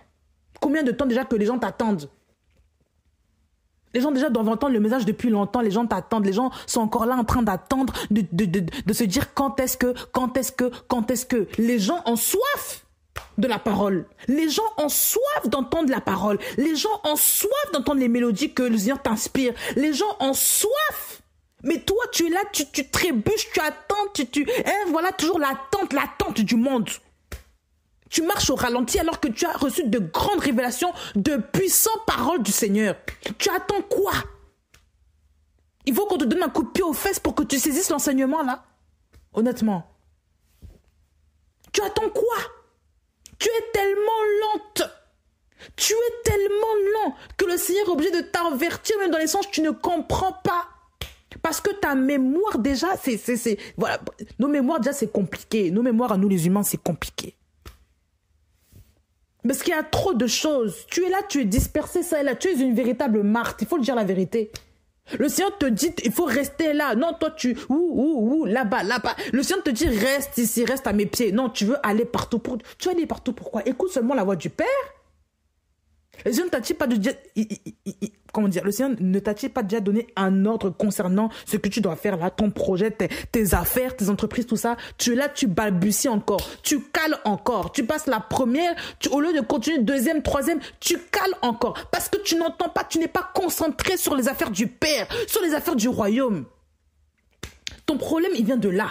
Combien de temps déjà que les gens t'attendent? Les gens déjà doivent entendre le message depuis longtemps, les gens t'attendent, les gens sont encore là en train d'attendre, de se dire quand est-ce que. Les gens ont soif de la parole. Les gens ont soif d'entendre la parole. Les gens ont soif d'entendre les mélodies que le Seigneur t'inspire. Les gens ont soif. Mais toi, tu es là, tu trébuches, tu attends, voilà toujours l'attente du monde. Tu marches au ralenti alors que tu as reçu de grandes révélations, de puissantes paroles du Seigneur. Tu attends quoi? Il faut qu'on te donne un coup de pied aux fesses pour que tu saisisses l'enseignement là. Honnêtement. Tu attends quoi? Tu es tellement lente. Tu es tellement lent que le Seigneur est obligé de t'avertir même dans les sens que tu ne comprends pas. Parce que ta mémoire déjà, voilà. Nos mémoires déjà c'est compliqué. Nos mémoires à nous les humains c'est compliqué. Parce qu'il y a trop de choses. Tu es là, tu es dispersé ça et là. Tu es une véritable marthe. Il faut le dire la vérité. Le Seigneur te dit, il faut rester là. Non, toi, là-bas. Le Seigneur te dit, reste ici, reste à mes pieds. Non, tu veux aller partout. Tu veux aller partout, pourquoi? Écoute seulement la voix du Père. Le Seigneur ne t'a-t-il pas le Seigneur ne t'a-t-il pas déjà donné un ordre concernant ce que tu dois faire là, ton projet, tes affaires, tes entreprises, tout ça? Tu es là, tu balbuties encore, tu cales encore, tu passes la première, au lieu de continuer deuxième, troisième, tu cales encore parce que tu n'entends pas, tu n'es pas concentré sur les affaires du Père, sur les affaires du royaume. Ton problème, il vient de là.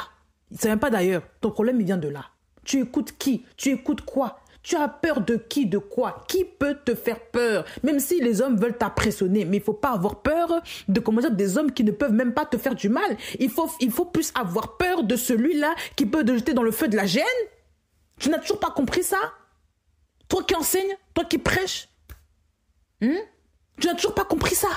C'est même pas d'ailleurs. Ton problème, il vient de là. Tu écoutes qui? Tu écoutes quoi? Tu as peur de qui, de quoi? Qui peut te faire peur? Même si les hommes veulent t'impressionner, mais il ne faut pas avoir peur des hommes qui ne peuvent même pas te faire du mal. Il faut plus avoir peur de celui-là qui peut te jeter dans le feu de la gêne. Tu n'as toujours pas compris ça? Toi qui enseignes, toi qui prêches, tu n'as toujours pas compris ça?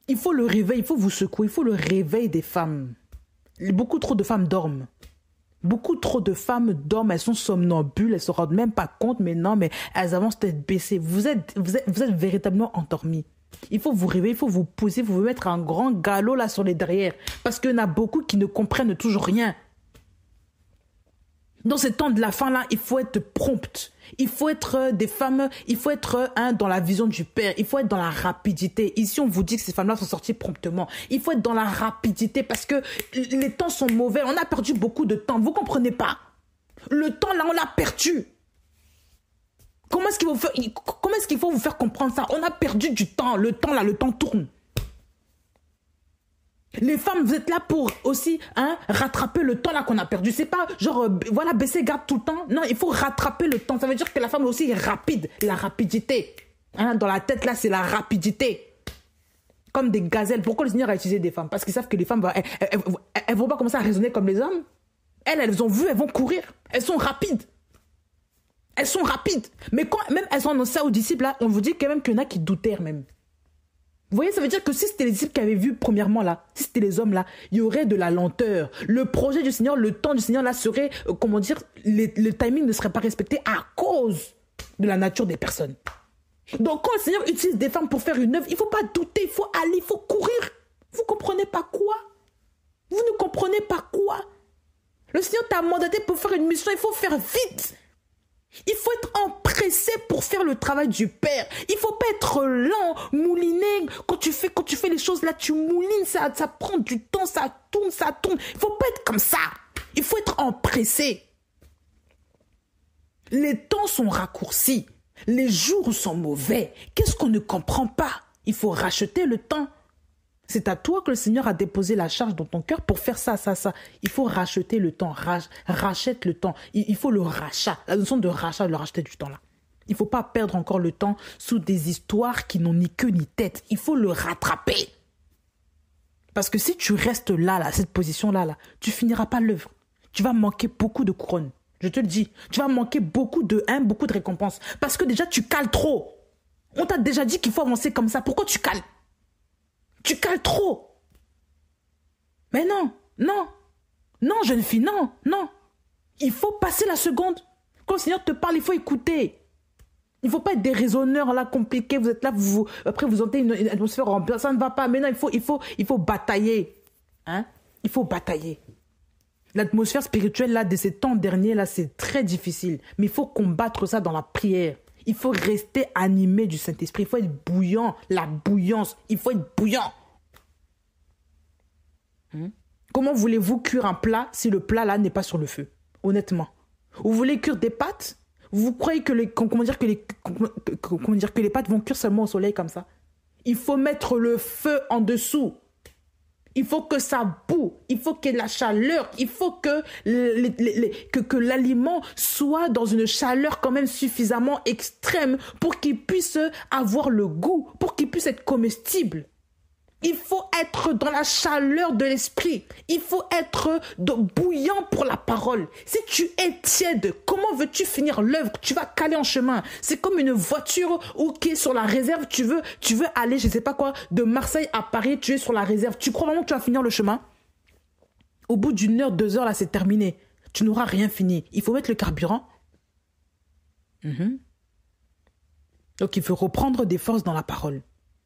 Il faut le réveil, il faut vous secouer, il faut le réveil des femmes. Beaucoup trop de femmes dorment. Beaucoup trop de femmes dorment, elles sont somnambules, elles ne se rendent même pas compte, mais elles avancent tête baissée. Vous êtes véritablement endormis. Il faut vous réveiller, il faut vous pousser, il faut vous mettre un grand galop là sur les derrières. Parce qu'il y en a beaucoup qui ne comprennent toujours rien. Dans ces temps de la fin là, il faut être prompte. Il faut être des femmes, il faut être dans la vision du Père. Il faut être dans la rapidité. Ici, on vous dit que ces femmes-là sont sorties promptement. Il faut être dans la rapidité parce que les temps sont mauvais. On a perdu beaucoup de temps. Vous comprenez pas? Le temps là, on l'a perdu. Comment est-ce qu'il faut vous faire comprendre ça? On a perdu du temps. Le temps là, le temps tourne. Les femmes, vous êtes là pour aussi rattraper le temps là qu'on a perdu. C'est pas genre, baisser garde tout le temps. Non, il faut rattraper le temps. Ça veut dire que la femme aussi est rapide. La rapidité. Dans la tête là, c'est la rapidité. Comme des gazelles. Pourquoi le Seigneur a utilisé des femmes? Parce qu'ils savent que les femmes, elles vont pas commencer à raisonner comme les hommes. Elles ont vu, elles vont courir. Elles sont rapides. Elles sont rapides. Mais quand même elles ont annoncé ça aux disciples là, on vous dit quand même qu'il y en a qui doutèrent même. Vous voyez, ça veut dire que si c'était les disciples qui avaient vu premièrement là, si c'était les hommes là, il y aurait de la lenteur. Le projet du Seigneur, le temps du Seigneur là serait, le timing ne serait pas respecté à cause de la nature des personnes. Donc quand le Seigneur utilise des femmes pour faire une œuvre, il ne faut pas douter, il faut aller, il faut courir. Vous ne comprenez pas quoi? Vous ne comprenez pas quoi? Le Seigneur t'a mandaté pour faire une mission, il faut faire vite. Il faut être empressé pour faire le travail du Père. Il ne faut pas être lent, mouliner. Quand tu fais les choses là, tu moulines, ça prend du temps, ça tourne. Il ne faut pas être comme ça. Il faut être empressé. Les temps sont raccourcis. Les jours sont mauvais. Qu'est-ce qu'on ne comprend pas? Il faut racheter le temps. C'est à toi que le Seigneur a déposé la charge dans ton cœur pour faire ça. Il faut racheter le temps. Rachète le temps. Il faut le rachat. La notion de rachat, de racheter du temps là. Il ne faut pas perdre encore le temps sous des histoires qui n'ont ni queue ni tête. Il faut le rattraper. Parce que si tu restes là, cette position-là, tu finiras pas l'œuvre. Tu vas manquer beaucoup de couronnes. Je te le dis. Tu vas manquer beaucoup de récompenses. Parce que déjà, tu cales trop. On t'a déjà dit qu'il faut avancer comme ça. Pourquoi tu cales? Tu cales trop. Mais non, jeune fille, non. Il faut passer la seconde. Quand le Seigneur te parle, il faut écouter. Il ne faut pas être des raisonneurs là compliqués. Vous êtes là, après vous entendez une atmosphère ambiante. Ça ne va pas. Mais non, il faut batailler. Hein? Il faut batailler. L'atmosphère spirituelle là de ces temps derniers là, c'est très difficile. Mais il faut combattre ça dans la prière. Il faut rester animé du Saint-Esprit. Il faut être bouillant. La bouillance. Il faut être bouillant. Comment voulez-vous cuire un plat si le plat là n'est pas sur le feu? Honnêtement. Vous voulez cuire des pâtes? Vous croyez que les pâtes vont cuire seulement au soleil comme ça? Il faut mettre le feu en dessous. Il faut que ça boue. Il faut qu'il y ait de la chaleur. Il faut que l'aliment soit dans une chaleur quand même suffisamment extrême pour qu'il puisse avoir le goût, pour qu'il puisse être comestible. Il faut être dans la chaleur de l'esprit. Il faut être bouillant pour la parole. Si tu es tiède, comment veux-tu finir l'œuvre? Tu vas caler en chemin. C'est comme une voiture qui est sur la réserve. Tu veux aller, je ne sais pas quoi, de Marseille à Paris, tu es sur la réserve. Tu crois vraiment que tu vas finir le chemin? Au bout d'une heure, 2 heures, là, c'est terminé. Tu n'auras rien fini. Il faut mettre le carburant. Donc, il faut reprendre des forces dans la parole.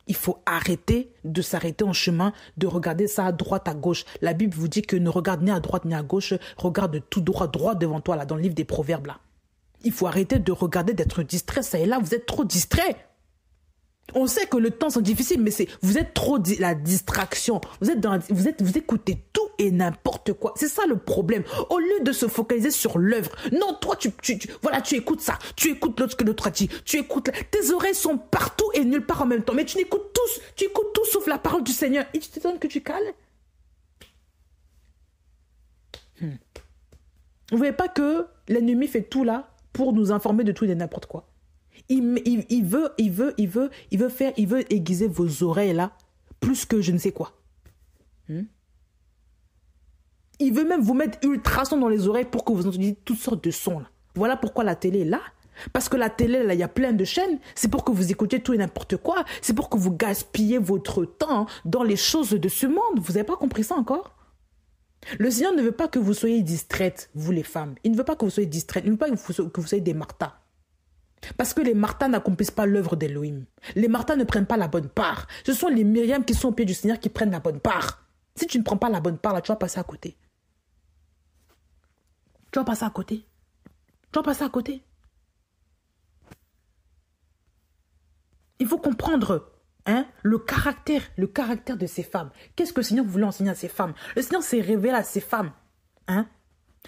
Il faut arrêter de s'arrêter en chemin, de regarder ça à droite, à gauche. La Bible vous dit que ne regarde ni à droite ni à gauche, regarde tout droit devant toi, là, dans le livre des Proverbes, là. Il faut arrêter de regarder, d'être distrait, ça et là, vous êtes trop distrait. On sait que le temps c'est difficile, mais vous êtes trop la distraction. Vous écoutez tout et n'importe quoi. C'est ça le problème. Au lieu de se focaliser sur l'œuvre, non, toi tu écoutes ça, tu écoutes l'autre que l'autre a dit, tu écoutes. Tes oreilles sont partout et nulle part en même temps. Mais tu écoutes tout sauf la parole du Seigneur. Et tu t'étonnes que tu cales. Vous voyez pas que l'ennemi fait tout là pour nous informer de tout et de n'importe quoi. Il veut aiguiser vos oreilles là plus que je ne sais quoi. Il veut même vous mettre ultrason dans les oreilles pour que vous entendiez toutes sortes de sons là. Voilà pourquoi la télé est là. Parce que la télé là, il y a plein de chaînes. C'est pour que vous écoutiez tout et n'importe quoi. C'est pour que vous gaspillez votre temps dans les choses de ce monde. Vous n'avez pas compris ça encore? Le Seigneur ne veut pas que vous soyez distraites, vous les femmes. Il ne veut pas que vous soyez distraites. Il ne veut pas que vous soyez des Martha. Parce que les Martha n'accomplissent pas l'œuvre d'Élohim. Les Martha ne prennent pas la bonne part. Ce sont les Myriam qui sont au pied du Seigneur qui prennent la bonne part. Si tu ne prends pas la bonne part, là, tu vas passer à côté. Tu vas passer à côté. Tu vas passer à côté. Il faut comprendre le caractère de ces femmes. Qu'est-ce que le Seigneur voulait enseigner à ces femmes? Le Seigneur s'est révélé à ces femmes.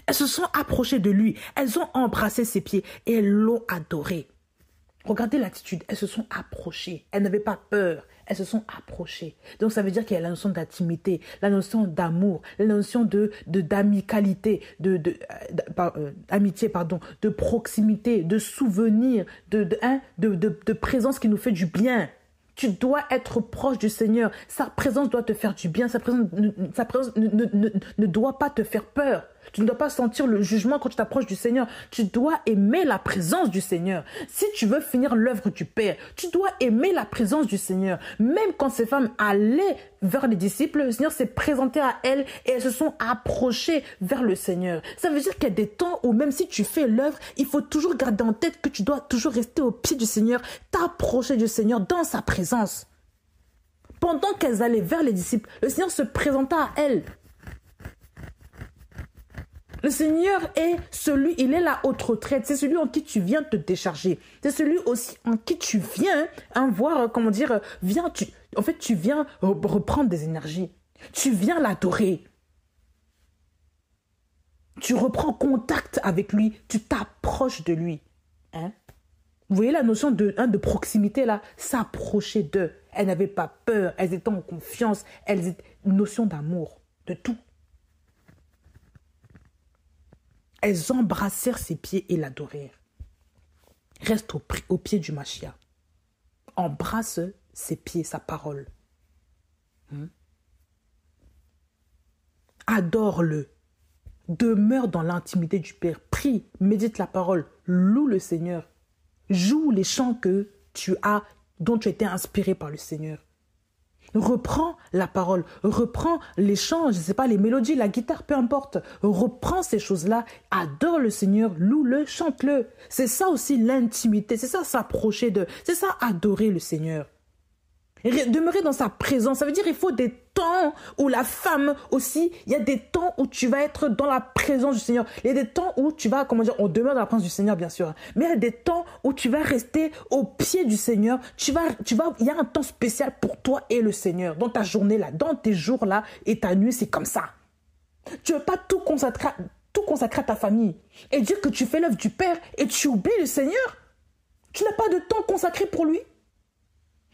Elles se sont approchées de lui. Elles ont embrassé ses pieds et elles l'ont adoré. Regardez l'attitude. Elles se sont approchées. Elles n'avaient pas peur. Elles se sont approchées. Donc ça veut dire qu'il y a la notion d'intimité, la notion d'amour, la notion d'amicalité, amitié, de proximité, de souvenir, de présence qui nous fait du bien. Tu dois être proche du Seigneur. Sa présence doit te faire du bien. Sa présence ne doit pas te faire peur. Tu ne dois pas sentir le jugement quand tu t'approches du Seigneur. Tu dois aimer la présence du Seigneur. Si tu veux finir l'œuvre du Père, tu dois aimer la présence du Seigneur. Même quand ces femmes allaient vers les disciples, le Seigneur s'est présenté à elles et elles se sont approchées vers le Seigneur. Ça veut dire qu'il y a des temps où même si tu fais l'œuvre, il faut toujours garder en tête que tu dois toujours rester au pied du Seigneur, t'approcher du Seigneur dans sa présence. Pendant qu'elles allaient vers les disciples, le Seigneur se présenta à elles. Le Seigneur est il est la haute retraite. C'est celui en qui tu viens te décharger. C'est celui aussi en qui tu viens voir, tu viens reprendre des énergies. Tu viens l'adorer. Tu reprends contact avec lui. Tu t'approches de lui. Vous voyez la notion de proximité là? S'approcher d'eux. Elles n'avaient pas peur. Elles étaient en confiance. Elles étaient une notion d'amour. De tout. Elles embrassèrent ses pieds et l'adorèrent. Reste au pied du Mashiach. Embrasse ses pieds, sa parole. Adore-le. Demeure dans l'intimité du Père. Prie, médite la parole. Loue le Seigneur. Joue les chants dont tu as été inspiré par le Seigneur. Reprends la parole, reprends les chants, je ne sais pas, les mélodies, la guitare, peu importe. Reprends ces choses-là, adore le Seigneur, loue-le, chante-le. C'est ça aussi l'intimité, c'est ça s'approcher c'est ça adorer le Seigneur. Demeurer dans sa présence, ça veut dire qu'il faut des temps où la femme aussi, il y a des temps où tu vas être dans la présence du Seigneur. Il y a des temps où tu vas, on demeure dans la présence du Seigneur bien sûr, mais il y a des temps où tu vas rester au pied du Seigneur. Il y a un temps spécial pour toi et le Seigneur, dans ta journée là, dans tes jours là et ta nuit, c'est comme ça. Tu ne veux pas tout consacrer à ta famille et dire que tu fais l'œuvre du Père et tu oublies le Seigneur. Tu n'as pas de temps consacré pour lui.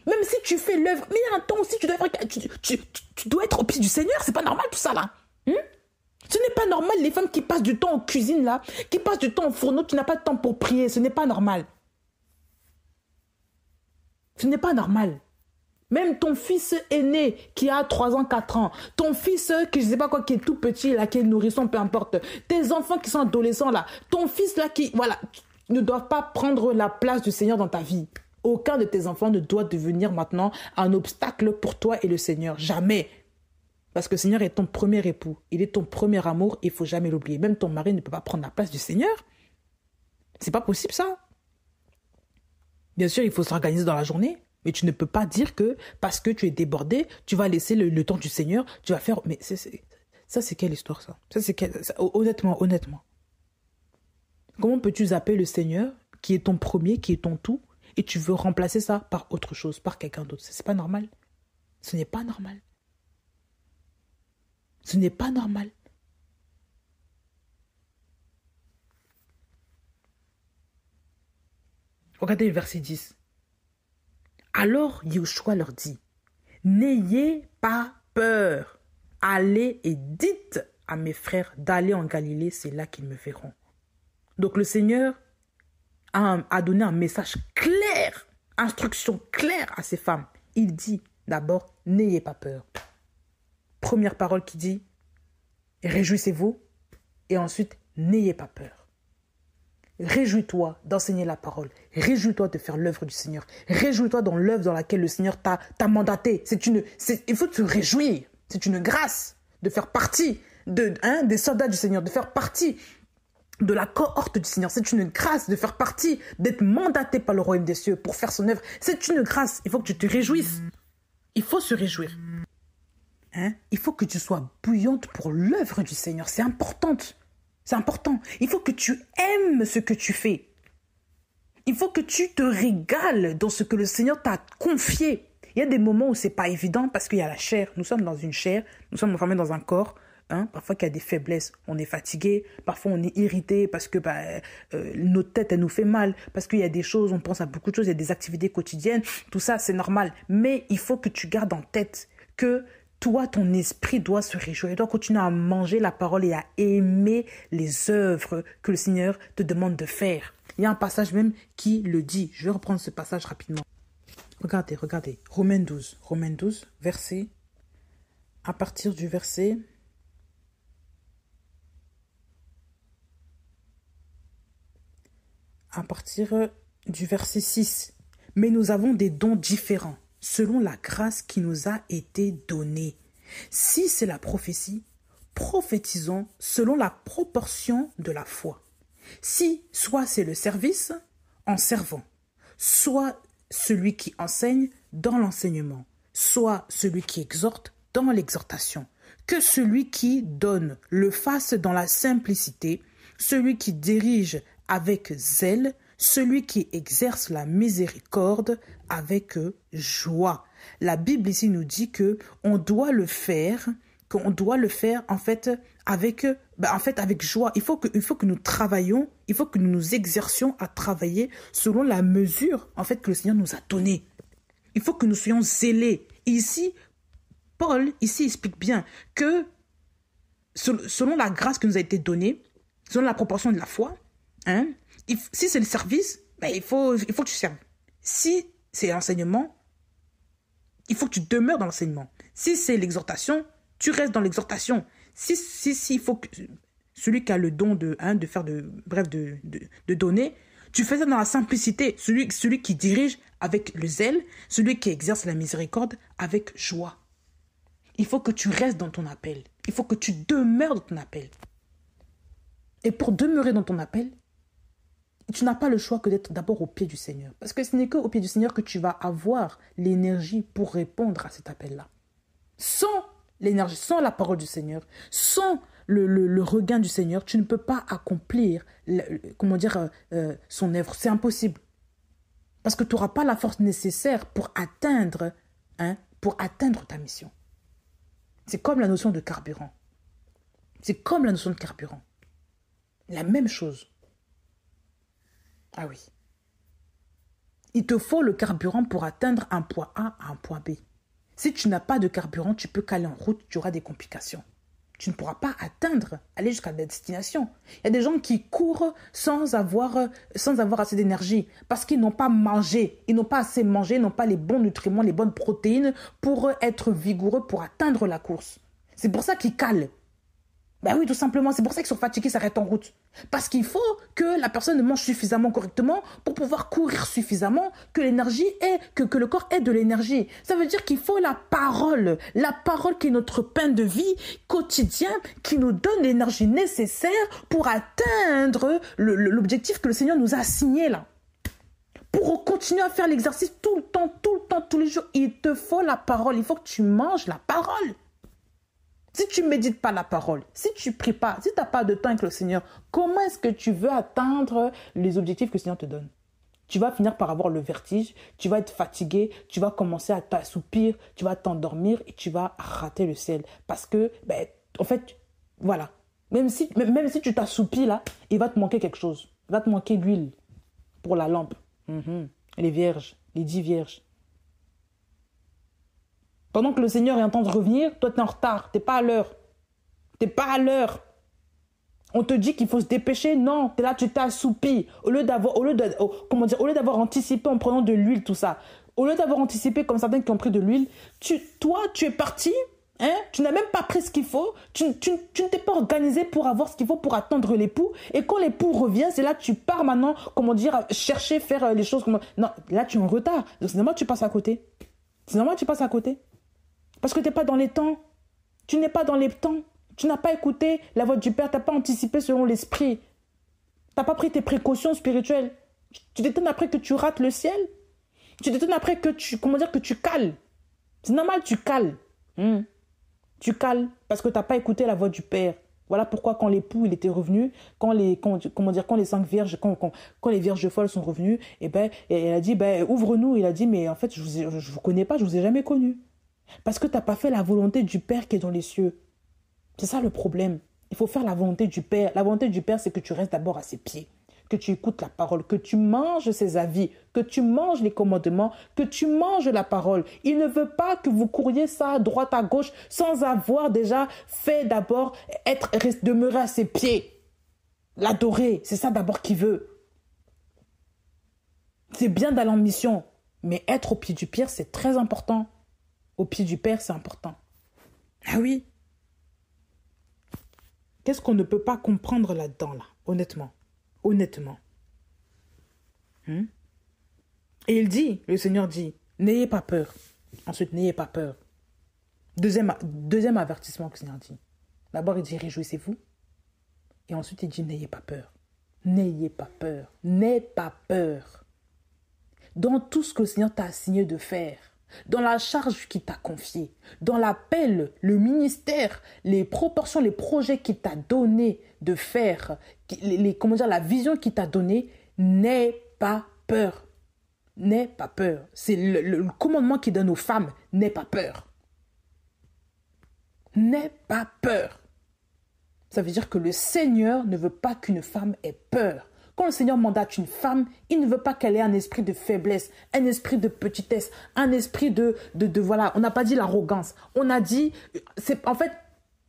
Même si tu fais l'œuvre, mais il y a un temps aussi, tu dois être au pied du Seigneur. C'est pas normal tout ça là. Ce n'est pas normal les femmes qui passent du temps en cuisine là, qui passent du temps au fourneau, tu n'as pas de temps pour prier. Ce n'est pas normal. Ce n'est pas normal. Même ton fils aîné qui a 3 ans, 4 ans, ton fils qui je sais pas quoi, qui est tout petit là, qui est nourrisson, peu importe, tes enfants qui sont adolescents là, ton fils là qui, voilà, ne doivent pas prendre la place du Seigneur dans ta vie. Aucun de tes enfants ne doit devenir maintenant un obstacle pour toi et le Seigneur. Jamais. Parce que le Seigneur est ton premier époux. Il est ton premier amour. Il ne faut jamais l'oublier. Même ton mari ne peut pas prendre la place du Seigneur. C'est pas possible ça. Bien sûr, il faut s'organiser dans la journée. Mais tu ne peux pas dire que parce que tu es débordé, tu vas laisser le temps du Seigneur. Tu vas faire... Mais ça, c'est quelle histoire ça, honnêtement. Comment peux-tu zapper le Seigneur qui est ton premier, qui est ton tout, et tu veux remplacer ça par autre chose, par quelqu'un d'autre? C'est pas normal. Ce n'est pas normal. Ce n'est pas normal. Regardez le verset 10. Alors Yahushua leur dit, n'ayez pas peur. Allez et dites à mes frères d'aller en Galilée, c'est là qu'ils me verront. Donc le Seigneur a donné un message clair, instruction claire à ces femmes. Il dit d'abord, n'ayez pas peur. Première parole qui dit, réjouissez-vous. Et ensuite, n'ayez pas peur. Réjouis-toi d'enseigner la parole. Réjouis-toi de faire l'œuvre du Seigneur. Réjouis-toi dans l'œuvre dans laquelle le Seigneur t'a mandaté. Il faut te réjouir. C'est une grâce de faire partie des soldats du Seigneur, de faire partie de la cohorte du Seigneur. C'est une grâce de faire partie, d'être mandaté par le royaume des cieux pour faire son œuvre. C'est une grâce. Il faut que tu te réjouisses. Il faut se réjouir. Il faut que tu sois bouillante pour l'œuvre du Seigneur. C'est important. C'est important. Il faut que tu aimes ce que tu fais. Il faut que tu te régales dans ce que le Seigneur t'a confié. Il y a des moments où c'est pas évident parce qu'il y a la chair. Nous sommes dans une chair. Nous sommes enfermés dans un corps. Parfois qu'il y a des faiblesses, on est fatigué, parfois on est irrité parce que notre tête elle nous fait mal, parce qu'il y a des choses, on pense à beaucoup de choses, il y a des activités quotidiennes, tout ça c'est normal, mais il faut que tu gardes en tête que toi, ton esprit doit se réjouir, il doit continuer à manger la parole et à aimer les œuvres que le Seigneur te demande de faire. Il y a un passage même qui le dit, je vais reprendre ce passage rapidement. Regardez, Romains 12, verset, à partir du verset... à partir du verset 6. Mais nous avons des dons différents, selon la grâce qui nous a été donnée. Si c'est la prophétie, prophétisons selon la proportion de la foi. Si soit c'est le service, en servant, soit celui qui enseigne dans l'enseignement, soit celui qui exhorte dans l'exhortation. Que celui qui donne le fasse dans la simplicité, celui qui dirige avec zèle, celui qui exerce la miséricorde avec joie. La Bible ici nous dit que on doit le faire en fait avec joie. Il faut que nous travaillions, il faut que nous nous exercions à travailler selon la mesure en fait que le Seigneur nous a donnée. Il faut que nous soyons zélés. Ici, Paul explique bien que selon la grâce qui nous a été donnée, selon la proportion de la foi, si c'est le service, ben, il faut que tu serves. Si c'est l'enseignement, il faut que tu demeures dans l'enseignement. Si c'est l'exhortation, tu restes dans l'exhortation. Si, il faut que celui qui a le don de faire de donner, tu fais ça dans la simplicité. Celui qui dirige avec le zèle, celui qui exerce la miséricorde avec joie. Il faut que tu restes dans ton appel. Il faut que tu demeures dans ton appel. Et pour demeurer dans ton appel, tu n'as pas le choix que d'être d'abord au pied du Seigneur. Parce que ce n'est qu'au pied du Seigneur que tu vas avoir l'énergie pour répondre à cet appel-là. Sans l'énergie, sans la parole du Seigneur, sans le regain du Seigneur, tu ne peux pas accomplir son œuvre. C'est impossible. Parce que tu n'auras pas la force nécessaire pour atteindre ta mission. C'est comme la notion de carburant. C'est comme la notion de carburant. La même chose. Ah oui. Il te faut le carburant pour atteindre un point A à un point B. Si tu n'as pas de carburant, tu peux caler en route, tu auras des complications. Tu ne pourras pas aller jusqu'à la destination. Il y a des gens qui courent sans avoir assez d'énergie parce qu'ils n'ont pas mangé. Ils n'ont pas assez mangé, ils n'ont pas les bons nutriments, les bonnes protéines pour être vigoureux, pour atteindre la course. C'est pour ça qu'ils calent. Ben oui, tout simplement, c'est pour ça qu'ils sont fatigués, s'arrêtent en route. Parce qu'il faut que la personne mange suffisamment correctement pour pouvoir courir suffisamment, que que le corps ait de l'énergie. Ça veut dire qu'il faut la parole qui est notre pain de vie quotidien, qui nous donne l'énergie nécessaire pour atteindre l'objectif que le Seigneur nous a assigné là. Pour continuer à faire l'exercice tout le temps, tous les jours, il te faut la parole, il faut que tu manges la parole. Si tu ne médites pas la parole, si tu ne pries pas, si tu n'as pas de temps avec le Seigneur, comment est-ce que tu veux atteindre les objectifs que le Seigneur te donne? Tu vas finir par avoir le vertige, tu vas être fatigué, tu vas commencer à t'assoupir, tu vas t'endormir et tu vas rater le ciel. Parce que, en fait, voilà. Même si tu t'assoupis là, il va te manquer quelque chose. Il va te manquer l'huile pour la lampe. Les vierges, les 10 vierges. Pendant que le Seigneur est en train de revenir, toi, tu es en retard. Tu n'es pas à l'heure. Tu n'es pas à l'heure. On te dit qu'il faut se dépêcher. Non, tu es là, tu t'es assoupi. Au lieu d'avoir anticipé en prenant de l'huile, tout ça. Au lieu d'avoir anticipé comme certains qui ont pris de l'huile, toi, tu es parti. Tu n'as même pas pris ce qu'il faut. Tu ne t'es pas organisé pour avoir ce qu'il faut pour attendre l'époux. Et quand l'époux revient, c'est là que tu pars maintenant, chercher, faire les choses. Non, là, tu es en retard. Donc, c'est normal que tu passes à côté. Parce que tu n'es pas dans les temps. Tu n'es pas dans les temps. Tu n'as pas écouté la voix du Père. Tu n'as pas anticipé selon l'esprit. Tu n'as pas pris tes précautions spirituelles. Tu t'étonnes après que tu rates le ciel. Tu t'étonnes après que tu cales. C'est normal, tu cales. Tu cales parce que tu n'as pas écouté la voix du Père. Voilà pourquoi quand l'époux il était revenu, quand les 5 vierges, quand les vierges folles sont revenues, et elle a dit ouvre-nous. Il a dit mais en fait je vous connais pas, je vous ai jamais connu. Parce que tu n'as pas fait la volonté du Père qui est dans les cieux. C'est ça le problème. Il faut faire la volonté du Père. La volonté du Père, c'est que tu restes d'abord à ses pieds, que tu écoutes la parole, que tu manges ses avis, que tu manges les commandements, que tu manges la parole. Il ne veut pas que vous couriez ça à droite, à gauche, sans avoir déjà fait d'abord demeurer à ses pieds. L'adorer, c'est ça d'abord qu'il veut. C'est bien d'aller en mission, mais être au pied du Père, c'est très important. Au pied du Père, c'est important. Ah oui. Qu'est-ce qu'on ne peut pas comprendre là-dedans, là, honnêtement. Et le Seigneur dit, n'ayez pas peur. Ensuite, n'ayez pas peur. Deuxième avertissement que le Seigneur dit. D'abord, il dit, réjouissez-vous. Et ensuite, il dit, n'ayez pas peur. N'ayez pas peur. N'aie pas peur. Dans tout ce que le Seigneur t'a assigné de faire, dans la charge qu'il t'a confiée, dans l'appel, le ministère, les proportions, les projets qu'il t'a donné de faire, la vision qu'il t'a donnée, n'aie pas peur. N'aie pas peur. C'est le commandement qu'il donne aux femmes. N'aie pas peur. N'aie pas peur. Ça veut dire que le Seigneur ne veut pas qu'une femme ait peur. Quand le Seigneur mandate une femme, il ne veut pas qu'elle ait un esprit de faiblesse, un esprit de petitesse, un esprit de voilà. On n'a pas dit l'arrogance. On a dit, en fait,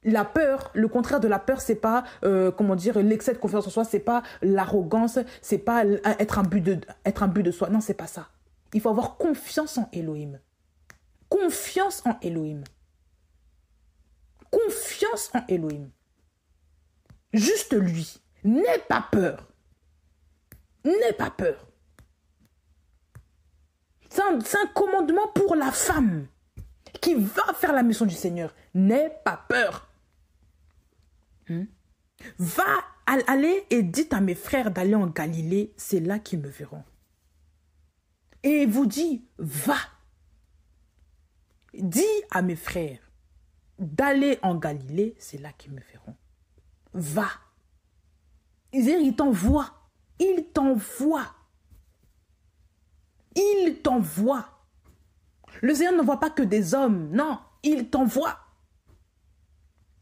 La peur, le contraire de la peur, c'est pas, l'excès de confiance en soi, c'est pas l'arrogance, c'est pas être un but de soi. Non, c'est pas ça. Il faut avoir confiance en Elohim. Confiance en Elohim. Confiance en Elohim. Juste lui. N'aie pas peur. N'aie pas peur. C'est un commandement pour la femme qui va faire la mission du Seigneur. N'aie pas peur. Va aller et dites à mes frères d'aller en Galilée, c'est là qu'ils me verront. Et il vous dit, va. Dis à mes frères d'aller en Galilée, c'est là qu'ils me verront. Va. Il t'envoie. Il t'envoie. Il t'envoie. Le Seigneur n'envoie pas que des hommes. Non, il t'envoie.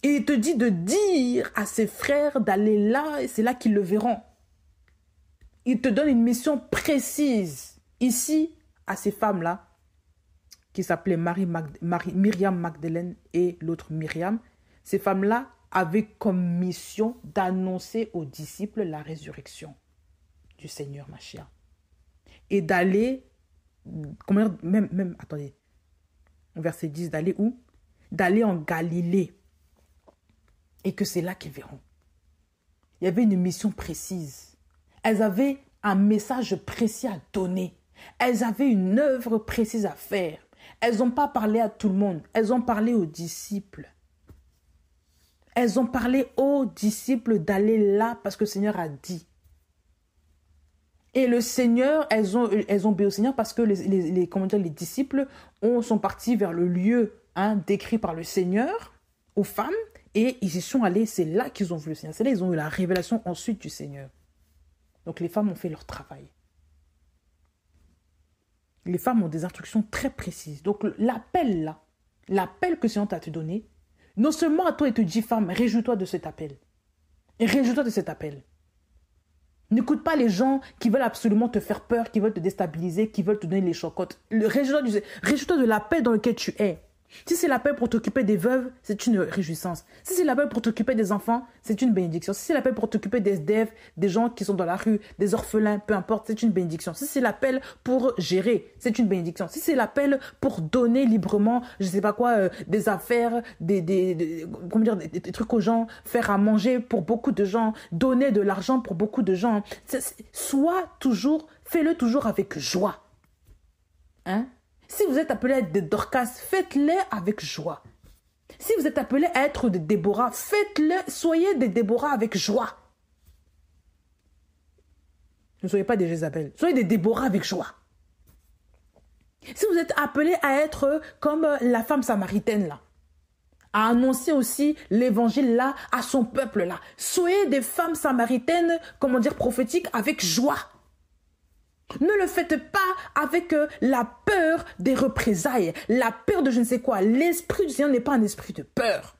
Et il te dit de dire à ses frères d'aller là, et c'est là qu'ils le verront. Il te donne une mission précise. Ici, à ces femmes-là, qui s'appelaient Myriam Magdeleine et l'autre Myriam, ces femmes-là avaient comme mission d'annoncer aux disciples la résurrection du Seigneur Mashiach. Et d'aller, attendez, verset 10, d'aller où? D'aller en Galilée. Et que c'est là qu'ils verront. Il y avait une mission précise. Elles avaient un message précis à donner. Elles avaient une œuvre précise à faire. Elles n'ont pas parlé à tout le monde. Elles ont parlé aux disciples. Elles ont parlé aux disciples d'aller là parce que le Seigneur a dit. Et le Seigneur, elles ont obéi au Seigneur parce que les disciples sont partis vers le lieu décrit par le Seigneur aux femmes. Et ils y sont allés, c'est là qu'ils ont vu le Seigneur. C'est là qu'ils ont eu la révélation ensuite du Seigneur. Donc les femmes ont fait leur travail. Les femmes ont des instructions très précises. Donc l'appel là, l'appel que le Seigneur t'a te donné, non seulement à toi il te dit femme, réjouis-toi de cet appel. Et réjouis-toi de cet appel. N'écoute pas les gens qui veulent absolument te faire peur, qui veulent te déstabiliser, qui veulent te donner les chocottes. Réjouis-toi de l'appel dans lequel tu es. Si c'est l'appel pour t'occuper des veuves, c'est une réjouissance. Si c'est l'appel pour t'occuper des enfants, c'est une bénédiction. Si c'est l'appel pour t'occuper des SDF, des gens qui sont dans la rue, des orphelins, peu importe, c'est une bénédiction. Si c'est l'appel pour gérer, c'est une bénédiction. Si c'est l'appel pour donner librement, je sais pas quoi, des affaires, des trucs aux gens, faire à manger pour beaucoup de gens, donner de l'argent pour beaucoup de gens, fais-le toujours avec joie. Hein? Si vous êtes appelé à être des Dorcas, faites-le avec joie. Si vous êtes appelé à être des Déborah, faites-le, soyez des Déborah avec joie. Ne soyez pas des Jézabel, soyez des Déborah avec joie. Si vous êtes appelé à être comme la femme samaritaine là, à annoncer aussi l'évangile là à son peuple là, soyez des femmes samaritaines, prophétiques avec joie. Ne le faites pas avec la peur des représailles, la peur de je ne sais quoi. L'esprit du Seigneur n'est pas un esprit de peur.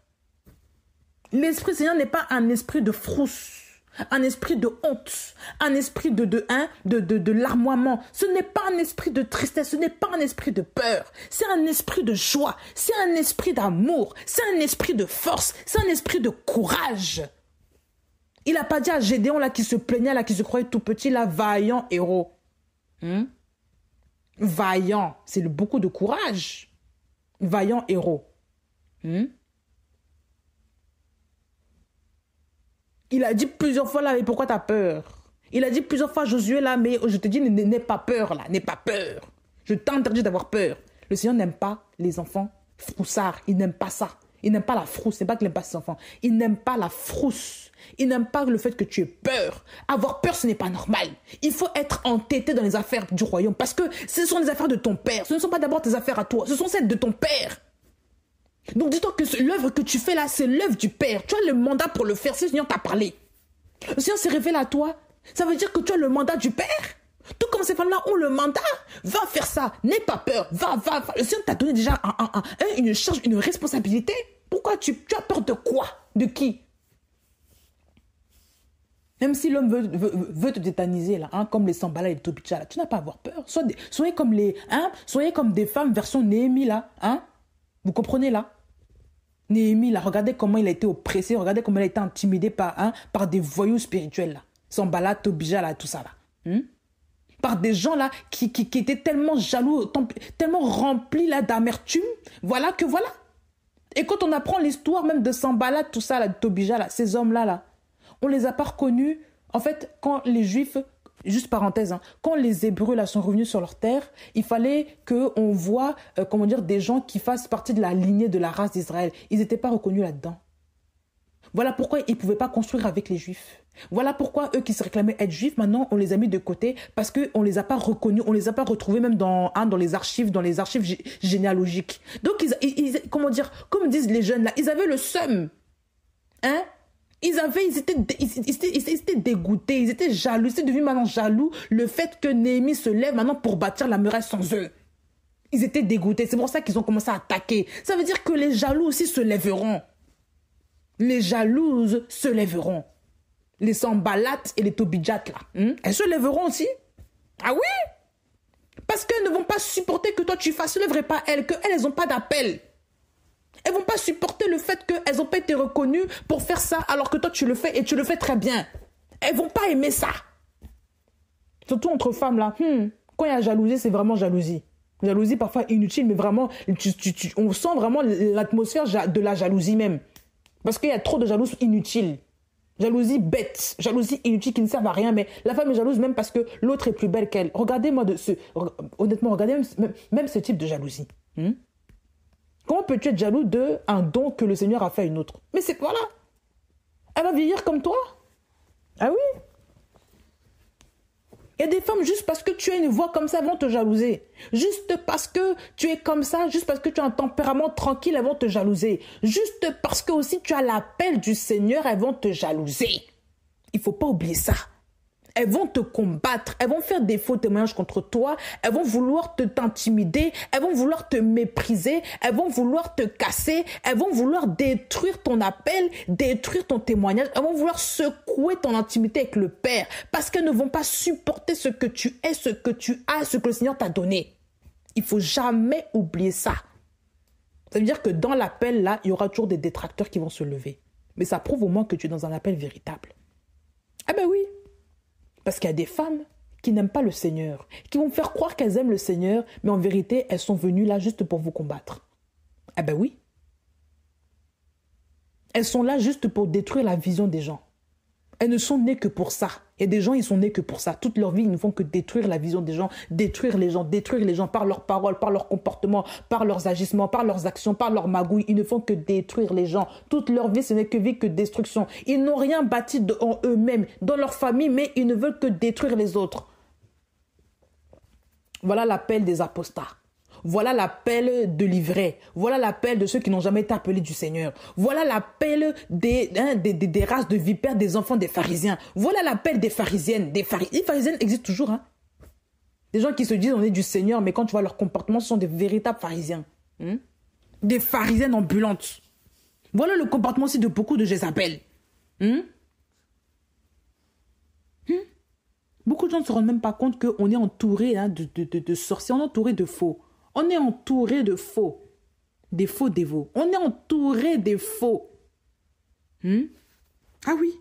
L'esprit du Seigneur n'est pas un esprit de frousse, un esprit de honte, un esprit de larmoiement. Ce n'est pas un esprit de tristesse, ce n'est pas un esprit de peur. C'est un esprit de joie, c'est un esprit d'amour, c'est un esprit de force, c'est un esprit de courage. Il n'a pas dit à Gédéon là qui se plaignait, là qui se croyait tout petit, là, vaillant héros. Vaillant, c'est beaucoup de courage. Vaillant héros. Il a dit plusieurs fois là, mais pourquoi t'as peur? Il a dit plusieurs fois, Josué là, mais je te dis, n'aie pas peur là, n'aie pas peur. Je t'interdis d'avoir peur. Le Seigneur n'aime pas les enfants froussards, il n'aime pas ça. Il n'aime pas la frousse, c'est pas qu'il n'aime pas ses enfants. Il n'aime pas la frousse. Il n'aime pas le fait que tu aies peur. Avoir peur, ce n'est pas normal. Il faut être entêté dans les affaires du royaume parce que ce sont les affaires de ton père. Ce ne sont pas d'abord tes affaires à toi, ce sont celles de ton père. Donc dis-toi que l'œuvre que tu fais là, c'est l'œuvre du père. Tu as le mandat pour le faire, si le Seigneur t'a parlé. Le Seigneur s'est révélé à toi. Ça veut dire que tu as le mandat du père. Tout comme ces femmes-là ont le mandat, va faire ça, n'aie pas peur, va. Le Seigneur t'a donné déjà une charge, une responsabilité. Pourquoi tu as peur de quoi? De qui? Même si l'homme veut te tétaniser, là, comme les Sambala et les Topicha, là, tu n'as pas à avoir peur. Soyez comme soyez comme des femmes version Néhémie, là. Vous comprenez, là? Néhémie, là, regardez comment il a été oppressé, regardez comment il a été intimidé par des voyous spirituels, là. Sanballat, Tobija, là, tout ça, là. Par des gens, là, qui étaient tellement jaloux, tellement remplis, là, d'amertume. Voilà que voilà. Et quand on apprend l'histoire même de Sanballat, tout ça, là, de Tobija, là, ces hommes-là, là, on les a pas reconnus. En fait, quand les Juifs, juste parenthèse, hein, quand les Hébreux là sont revenus sur leur terre, il fallait qu'on voit, des gens qui fassent partie de la lignée de la race d'Israël. Ils n'étaient pas reconnus là-dedans. Voilà pourquoi ils ne pouvaient pas construire avec les Juifs. Voilà pourquoi eux qui se réclamaient être Juifs, maintenant on les a mis de côté parce qu'on ne les a pas reconnus, on ne les a pas retrouvés même dans les archives généalogiques. Donc, comme disent les jeunes là, ils avaient le seum. Hein? Ils étaient dégoûtés, ils étaient jaloux, ils étaient devenus maintenant jaloux le fait que Néhémie se lève maintenant pour bâtir la muraille sans eux. Ils étaient dégoûtés, c'est pour ça qu'ils ont commencé à attaquer. Ça veut dire que les jaloux aussi se lèveront. Les jalouses se lèveront. Les Sanballat et les Tobidjat là, elles se lèveront aussi. Ah oui? Parce qu'elles ne vont pas supporter que toi tu fasses l'œuvre et pas elles, qu'elles n'ont pas d'appel. Elles ne vont pas supporter le fait qu'elles n'ont pas été reconnues pour faire ça alors que toi tu le fais et tu le fais très bien. Elles ne vont pas aimer ça. Surtout entre femmes là. Quand il y a jalousie, c'est vraiment jalousie. Jalousie parfois inutile, mais vraiment, on sent vraiment l'atmosphère de la jalousie même. Parce qu'il y a trop de jalousie inutile. Jalousie bête, jalousie inutile qui ne servent à rien, mais la femme est jalouse même parce que l'autre est plus belle qu'elle. Regardez-moi honnêtement, regardez même ce type de jalousie. Comment peux-tu être jaloux d'un don que le Seigneur a fait à une autre? Mais c'est voilà. Elle va vieillir comme toi. Ah oui. Il y a des femmes, juste parce que tu as une voix comme ça, elles vont te jalouser. Juste parce que tu es comme ça, juste parce que tu as un tempérament tranquille, elles vont te jalouser. Juste parce que aussi tu as l'appel du Seigneur, elles vont te jalouser. Il ne faut pas oublier ça. Elles vont te combattre, elles vont faire des faux témoignages contre toi, elles vont vouloir t'intimider, elles vont vouloir te mépriser, elles vont vouloir te casser, elles vont vouloir détruire ton appel, détruire ton témoignage, elles vont vouloir secouer ton intimité avec le Père parce qu'elles ne vont pas supporter ce que tu es, ce que tu as, ce que le Seigneur t'a donné. Il ne faut jamais oublier ça. Ça veut dire que dans l'appel, là, il y aura toujours des détracteurs qui vont se lever. Mais ça prouve au moins que tu es dans un appel véritable. Ah ben oui. Parce qu'il y a des femmes qui n'aiment pas le Seigneur, qui vont faire croire qu'elles aiment le Seigneur, mais en vérité, elles sont venues là juste pour vous combattre. Ah ben oui. Elles sont là juste pour détruire la vision des gens. Elles ne sont nées que pour ça. Il y a des gens, ils sont nés que pour ça. Toute leur vie, ils ne font que détruire la vision des gens, détruire les gens par leurs paroles, par leur comportement, par leurs agissements, par leurs actions, par leurs magouilles. Ils ne font que détruire les gens. Toute leur vie, ce n'est que vie, que destruction. Ils n'ont rien bâti en eux-mêmes, dans leur famille, mais ils ne veulent que détruire les autres. Voilà l'appel des apostats. Voilà l'appel de l'ivré. Voilà l'appel de ceux qui n'ont jamais été appelés du Seigneur. Voilà l'appel des races de vipères, des enfants des pharisiens. Voilà l'appel des pharisiennes. Les pharisiennes existent toujours. Des gens qui se disent on est du Seigneur, mais quand tu vois leur comportement, ce sont des véritables pharisiens. Des pharisiennes ambulantes. Voilà le comportement aussi de beaucoup de Jézabel. Beaucoup de gens ne se rendent même pas compte qu'on est entouré de sorciers, on est entouré de faux. On est entouré de faux. Des faux dévots. On est entouré des faux. Ah oui.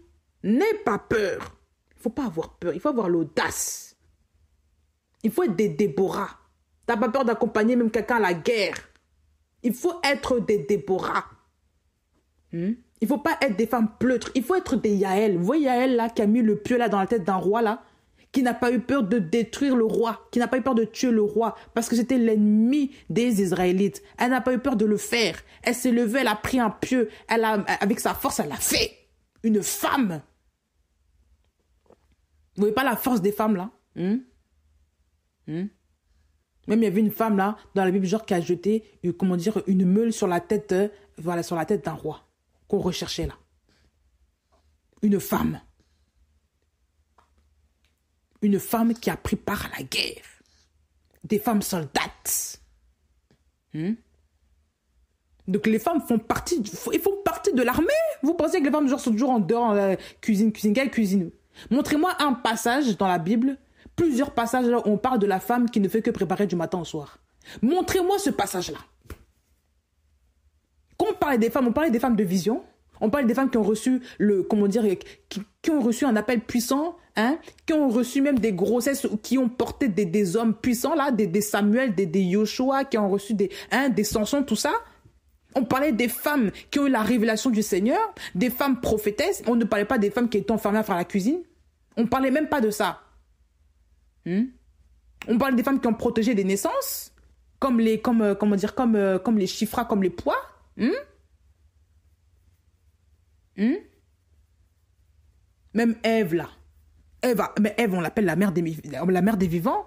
N'aie pas peur. Il ne faut pas avoir peur. Il faut avoir l'audace. Il faut être des Déborah. Tu n'as pas peur d'accompagner même quelqu'un à la guerre. Il faut être des Déborah. Il ne faut pas être des femmes pleutres. Il faut être des Yaël. Vous voyez Yaël là qui a mis le pieu là dans la tête d'un roi là, qui n'a pas eu peur de détruire le roi, qui n'a pas eu peur de tuer le roi, parce que c'était l'ennemi des Israélites. Elle n'a pas eu peur de le faire. Elle s'est levée, elle a pris un pieu, avec sa force, elle l'a fait. Une femme. Vous voyez pas la force des femmes là? Même il y avait une femme là, dans la Bible, genre qui a jeté, une meule sur la tête, sur la tête d'un roi, qu'on recherchait là. Une femme. Une femme qui a pris part à la guerre. Des femmes soldates. Donc les femmes font partie de l'armée. Vous pensez que les femmes sont toujours en dehors, cuisine, quelle cuisine? Montrez-moi un passage dans la Bible, plusieurs passages là où on parle de la femme qui ne fait que préparer du matin au soir. Montrez-moi ce passage-là. Qu'on on parlait des femmes de vision. On parle des femmes qui ont reçu qui ont reçu un appel puissant, hein, qui ont reçu même des grossesses, qui ont porté des hommes puissants, là, des Samuel, des Yoshua, qui ont reçu des Samson, tout ça. On parlait des femmes qui ont eu la révélation du Seigneur, des femmes prophétesses. On ne parlait pas des femmes qui étaient enfermées à faire la cuisine. On parlait même pas de ça. On parlait des femmes qui ont protégé des naissances, comme les chiffras, comme les pois. Même Ève, là. Ève, on l'appelle la mère des vivants.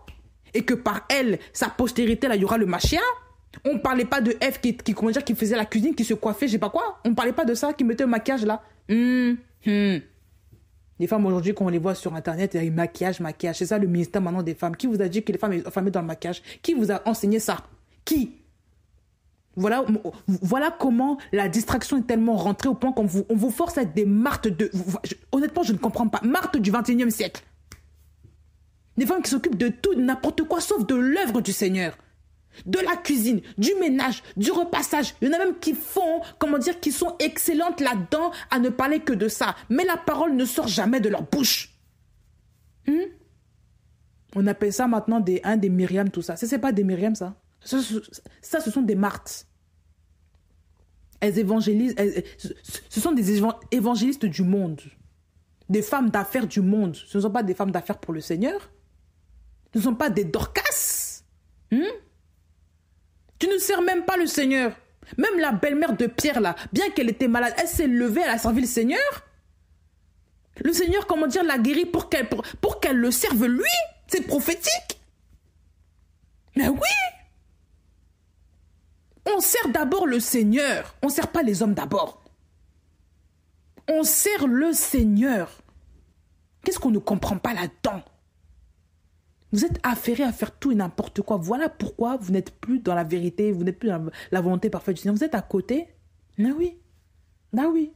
Et que par elle, sa postérité, là, il y aura le Mashiach. On ne parlait pas de Ève qui faisait la cuisine, qui se coiffait, je sais pas quoi. On ne parlait pas de ça, qui mettait le maquillage, là. Les femmes, aujourd'hui, quand on les voit sur Internet, il y a maquillage. C'est ça le ministère maintenant des femmes. Qui vous a dit que les femmes sont enfermées dans le maquillage? Qui vous a enseigné ça? Qui? Voilà comment la distraction est tellement rentrée au point qu'on vous force à être des martes de... Honnêtement, je ne comprends pas. Martes du 21e siècle. Des femmes qui s'occupent de tout, n'importe quoi, sauf de l'œuvre du Seigneur. De la cuisine, du ménage, du repassage. Il y en a même qui font, qui sont excellentes là-dedans à ne parler que de ça. Mais la parole ne sort jamais de leur bouche. On appelle ça maintenant des Myriam, tout ça. C'est pas des Myriam, ça. Ça, ce sont des martes. Elles évangélisent. Ce sont des évangélistes du monde. Des femmes d'affaires du monde. Ce ne sont pas des femmes d'affaires pour le Seigneur. Ce ne sont pas des Dorcas. Tu ne sers même pas le Seigneur. Même la belle-mère de Pierre, là, bien qu'elle était malade, elle s'est levée, elle a servi le Seigneur. Le Seigneur, l'a guérie pour qu'elle le serve lui. C'est prophétique. Mais oui. On sert d'abord le Seigneur. On ne sert pas les hommes d'abord. On sert le Seigneur. Qu'est-ce qu'on ne comprend pas là-dedans? Vous êtes affairés à faire tout et n'importe quoi. Voilà pourquoi vous n'êtes plus dans la vérité, vous n'êtes plus dans la volonté parfaite du Seigneur. Vous êtes à côté. Ah oui. Ah oui.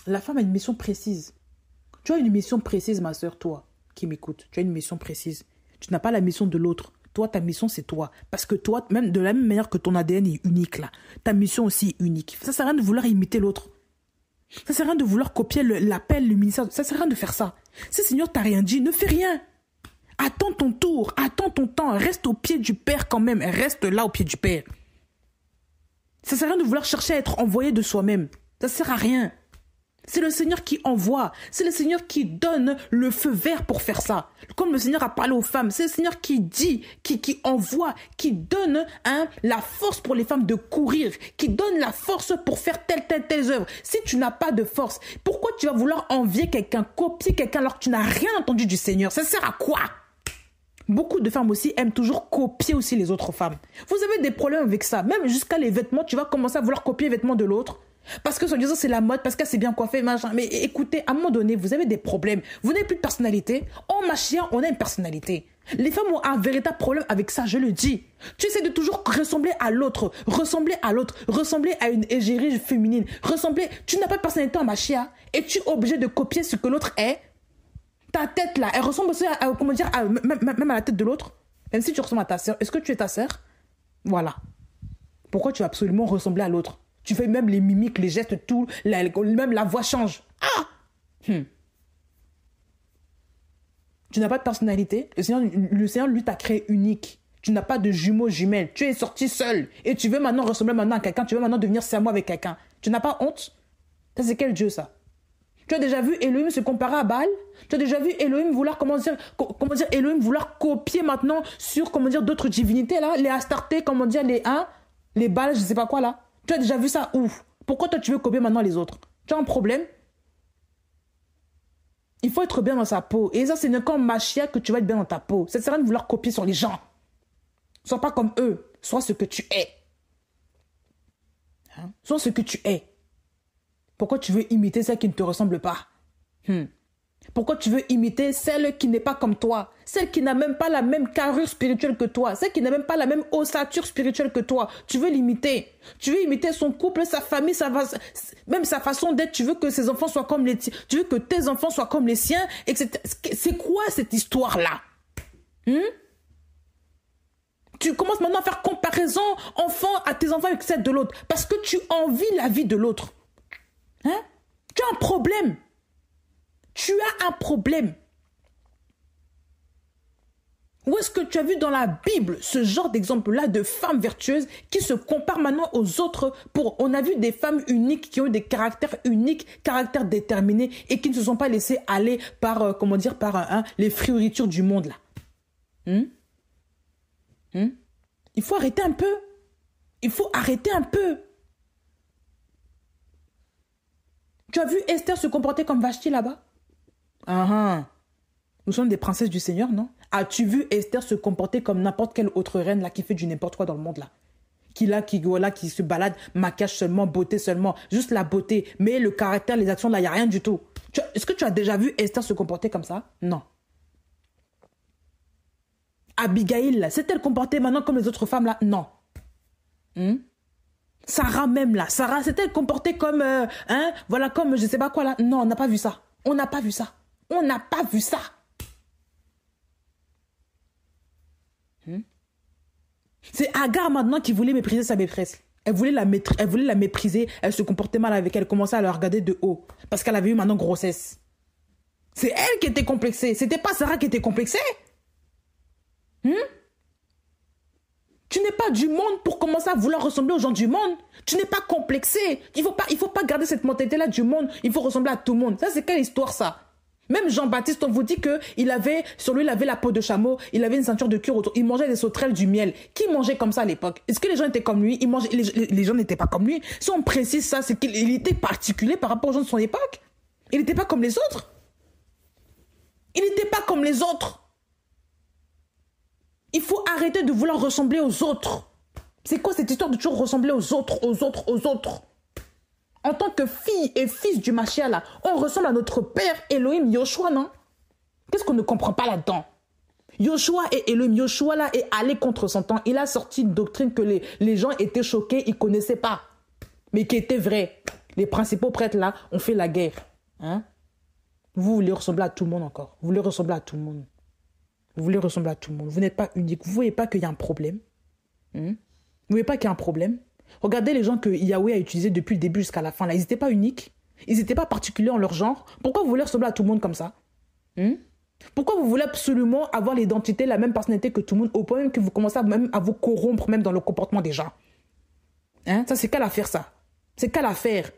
La femme a une mission précise. Tu as une mission précise, ma soeur, toi, qui m'écoute. Tu as une mission précise. Tu n'as pas la mission de l'autre. Toi, ta mission, c'est toi. Parce que toi, même de la même manière que ton ADN est unique, là, ta mission aussi est unique. Ça ne sert à rien de vouloir imiter l'autre. Ça ne sert à rien de vouloir copier l'appel, le ministère. Ça ne sert à rien de faire ça. Si le Seigneur t'a rien dit, ne fais rien. Attends ton tour, attends ton temps. Reste au pied du Père quand même. Reste là au pied du Père. Ça ne sert à rien de vouloir chercher à être envoyé de soi-même. Ça ne sert à rien. C'est le Seigneur qui envoie. C'est le Seigneur qui donne le feu vert pour faire ça. Comme le Seigneur a parlé aux femmes, c'est le Seigneur qui dit, qui envoie, qui donne la force pour les femmes de courir, qui donne la force pour faire telle œuvre. Si tu n'as pas de force, pourquoi tu vas vouloir envier quelqu'un, copier quelqu'un alors que tu n'as rien entendu du Seigneur? Ça sert à quoi? Beaucoup de femmes aussi aiment toujours copier aussi les autres femmes. Vous avez des problèmes avec ça. Même jusqu'à les vêtements, tu vas commencer à vouloir copier les vêtements de l'autre. Parce que soi-disant c'est la mode, parce qu'elle s'est bien coiffée, machin. Mais écoutez, à un moment donné, vous avez des problèmes. Vous n'avez plus de personnalité. Oh ma chien, on a une personnalité. Les femmes ont un véritable problème avec ça, je le dis. Tu essaies de toujours ressembler à l'autre, ressembler à une égérie féminine, Tu n'as pas de personnalité en ma chien et tu es obligé de copier ce que l'autre est. Ta tête là, elle ressemble aussi même à la tête de l'autre. Même si tu ressembles à ta sœur, est-ce que tu es ta sœur? Voilà. Pourquoi tu vas absolument ressembler à l'autre? Tu fais même les mimiques, les gestes, tout, même la voix change. Tu n'as pas de personnalité. Le Seigneur, lui, t'a créé unique. Tu n'as pas de jumeaux, jumelles. Tu es sorti seul. Et tu veux maintenant ressembler à quelqu'un. Tu veux maintenant devenir serment avec quelqu'un. Tu n'as pas honte? Ça, c'est quel Dieu, ça? Tu as déjà vu Elohim se comparer à Baal? Tu as déjà vu Elohim vouloir, Elohim vouloir copier maintenant sur, d'autres divinités, là? Les Astartés, les Baal, je sais pas quoi, là? Tu as déjà vu ça où? Pourquoi toi tu veux copier maintenant les autres? Tu as un problème? Il faut être bien dans sa peau. Et ça, c'est comme Mashiach que tu vas être bien dans ta peau. Ça ne sert à rien de vouloir copier sur les gens. Sois pas comme eux. Sois ce que tu es. Sois ce que tu es. Pourquoi tu veux imiter celle qui ne te ressemble pas? Pourquoi tu veux imiter celle qui n'est pas comme toi? Celle qui n'a même pas la même carrure spirituelle que toi. Celle qui n'a même pas la même ossature spirituelle que toi. Tu veux l'imiter. Tu veux imiter son couple, sa famille, même sa façon d'être. Tu veux que ses enfants soient comme les tiens. Tu veux que tes enfants soient comme les siens, etc. C'est quoi cette histoire-là? Tu commences maintenant à faire comparaison à tes enfants avec celle de l'autre. Parce que tu envies la vie de l'autre. Hein? Tu as un problème. Tu as un problème. Où est-ce que tu as vu dans la Bible ce genre d'exemple-là de femmes vertueuses qui se comparent maintenant aux autres on a vu des femmes uniques qui ont eu des caractères uniques, caractères déterminés et qui ne se sont pas laissées aller par, les frioritures du monde, là. Il faut arrêter un peu. Il faut arrêter un peu. Tu as vu Esther se comporter comme Vashti là-bas? Nous sommes des princesses du Seigneur, non? As-tu vu Esther se comporter comme n'importe quelle autre reine là qui fait du n'importe quoi dans le monde là? Qui se balade, maquillage seulement, beauté seulement, juste la beauté, mais le caractère, les actions là, il n'y a rien du tout. Est-ce que tu as déjà vu Esther se comporter comme ça? Non. Abigail, là, s'est-elle comportée maintenant comme les autres femmes là? Non. Sarah même là, Sarah s'est-elle comportée comme, comme je sais pas quoi là? Non, on n'a pas vu ça. On n'a pas vu ça. On n'a pas vu ça. C'est Agar maintenant qui voulait mépriser sa maîtresse. Elle voulait la mépriser. Elle se comportait mal avec elle. Elle commençait à la regarder de haut. Parce qu'elle avait eu maintenant grossesse. C'est elle qui était complexée. C'était pas Sarah qui était complexée. Tu n'es pas du monde pour commencer à vouloir ressembler aux gens du monde. Tu n'es pas complexé. Il faut pas garder cette mentalité-là du monde. Il faut ressembler à tout le monde. Ça, c'est quelle histoire, ça? Même Jean-Baptiste, on vous dit sur lui, il avait la peau de chameau, il avait une ceinture de cuir autour, il mangeait des sauterelles, du miel. Qui mangeait comme ça à l'époque? Est-ce que les gens étaient comme lui? Les gens n'étaient pas comme lui. Si on précise ça, c'est qu'il était particulier par rapport aux gens de son époque. Il n'était pas comme les autres. Il n'était pas comme les autres. Il faut arrêter de vouloir ressembler aux autres. C'est quoi cette histoire de toujours ressembler aux autres? En tant que fille et fils du Mashiach, là, on ressemble à notre père Elohim Yoshua, non? Qu'est-ce qu'on ne comprend pas là-dedans? Yoshua et Elohim, Yoshua là est allé contre son temps. Il a sorti une doctrine que les gens étaient choqués, ils ne connaissaient pas, mais qui était vraie. Les principaux prêtres là ont fait la guerre. Vous voulez ressembler à tout le monde encore. Vous voulez ressembler à tout le monde. Vous n'êtes pas unique. Vous ne voyez pas qu'il y a un problème? Vous ne voyez pas qu'il y a un problème? Regardez les gens que Yahweh a utilisés depuis le début jusqu'à la fin. Là, ils n'étaient pas uniques. Ils n'étaient pas particuliers en leur genre. Pourquoi vous voulez ressembler à tout le monde comme ça? Pourquoi vous voulez absolument avoir l'identité, la même personnalité que tout le monde, au point même que vous commencez à vous corrompre même dans le comportement des gens? Ça, c'est quelle affaire, ça? C'est quelle affaire?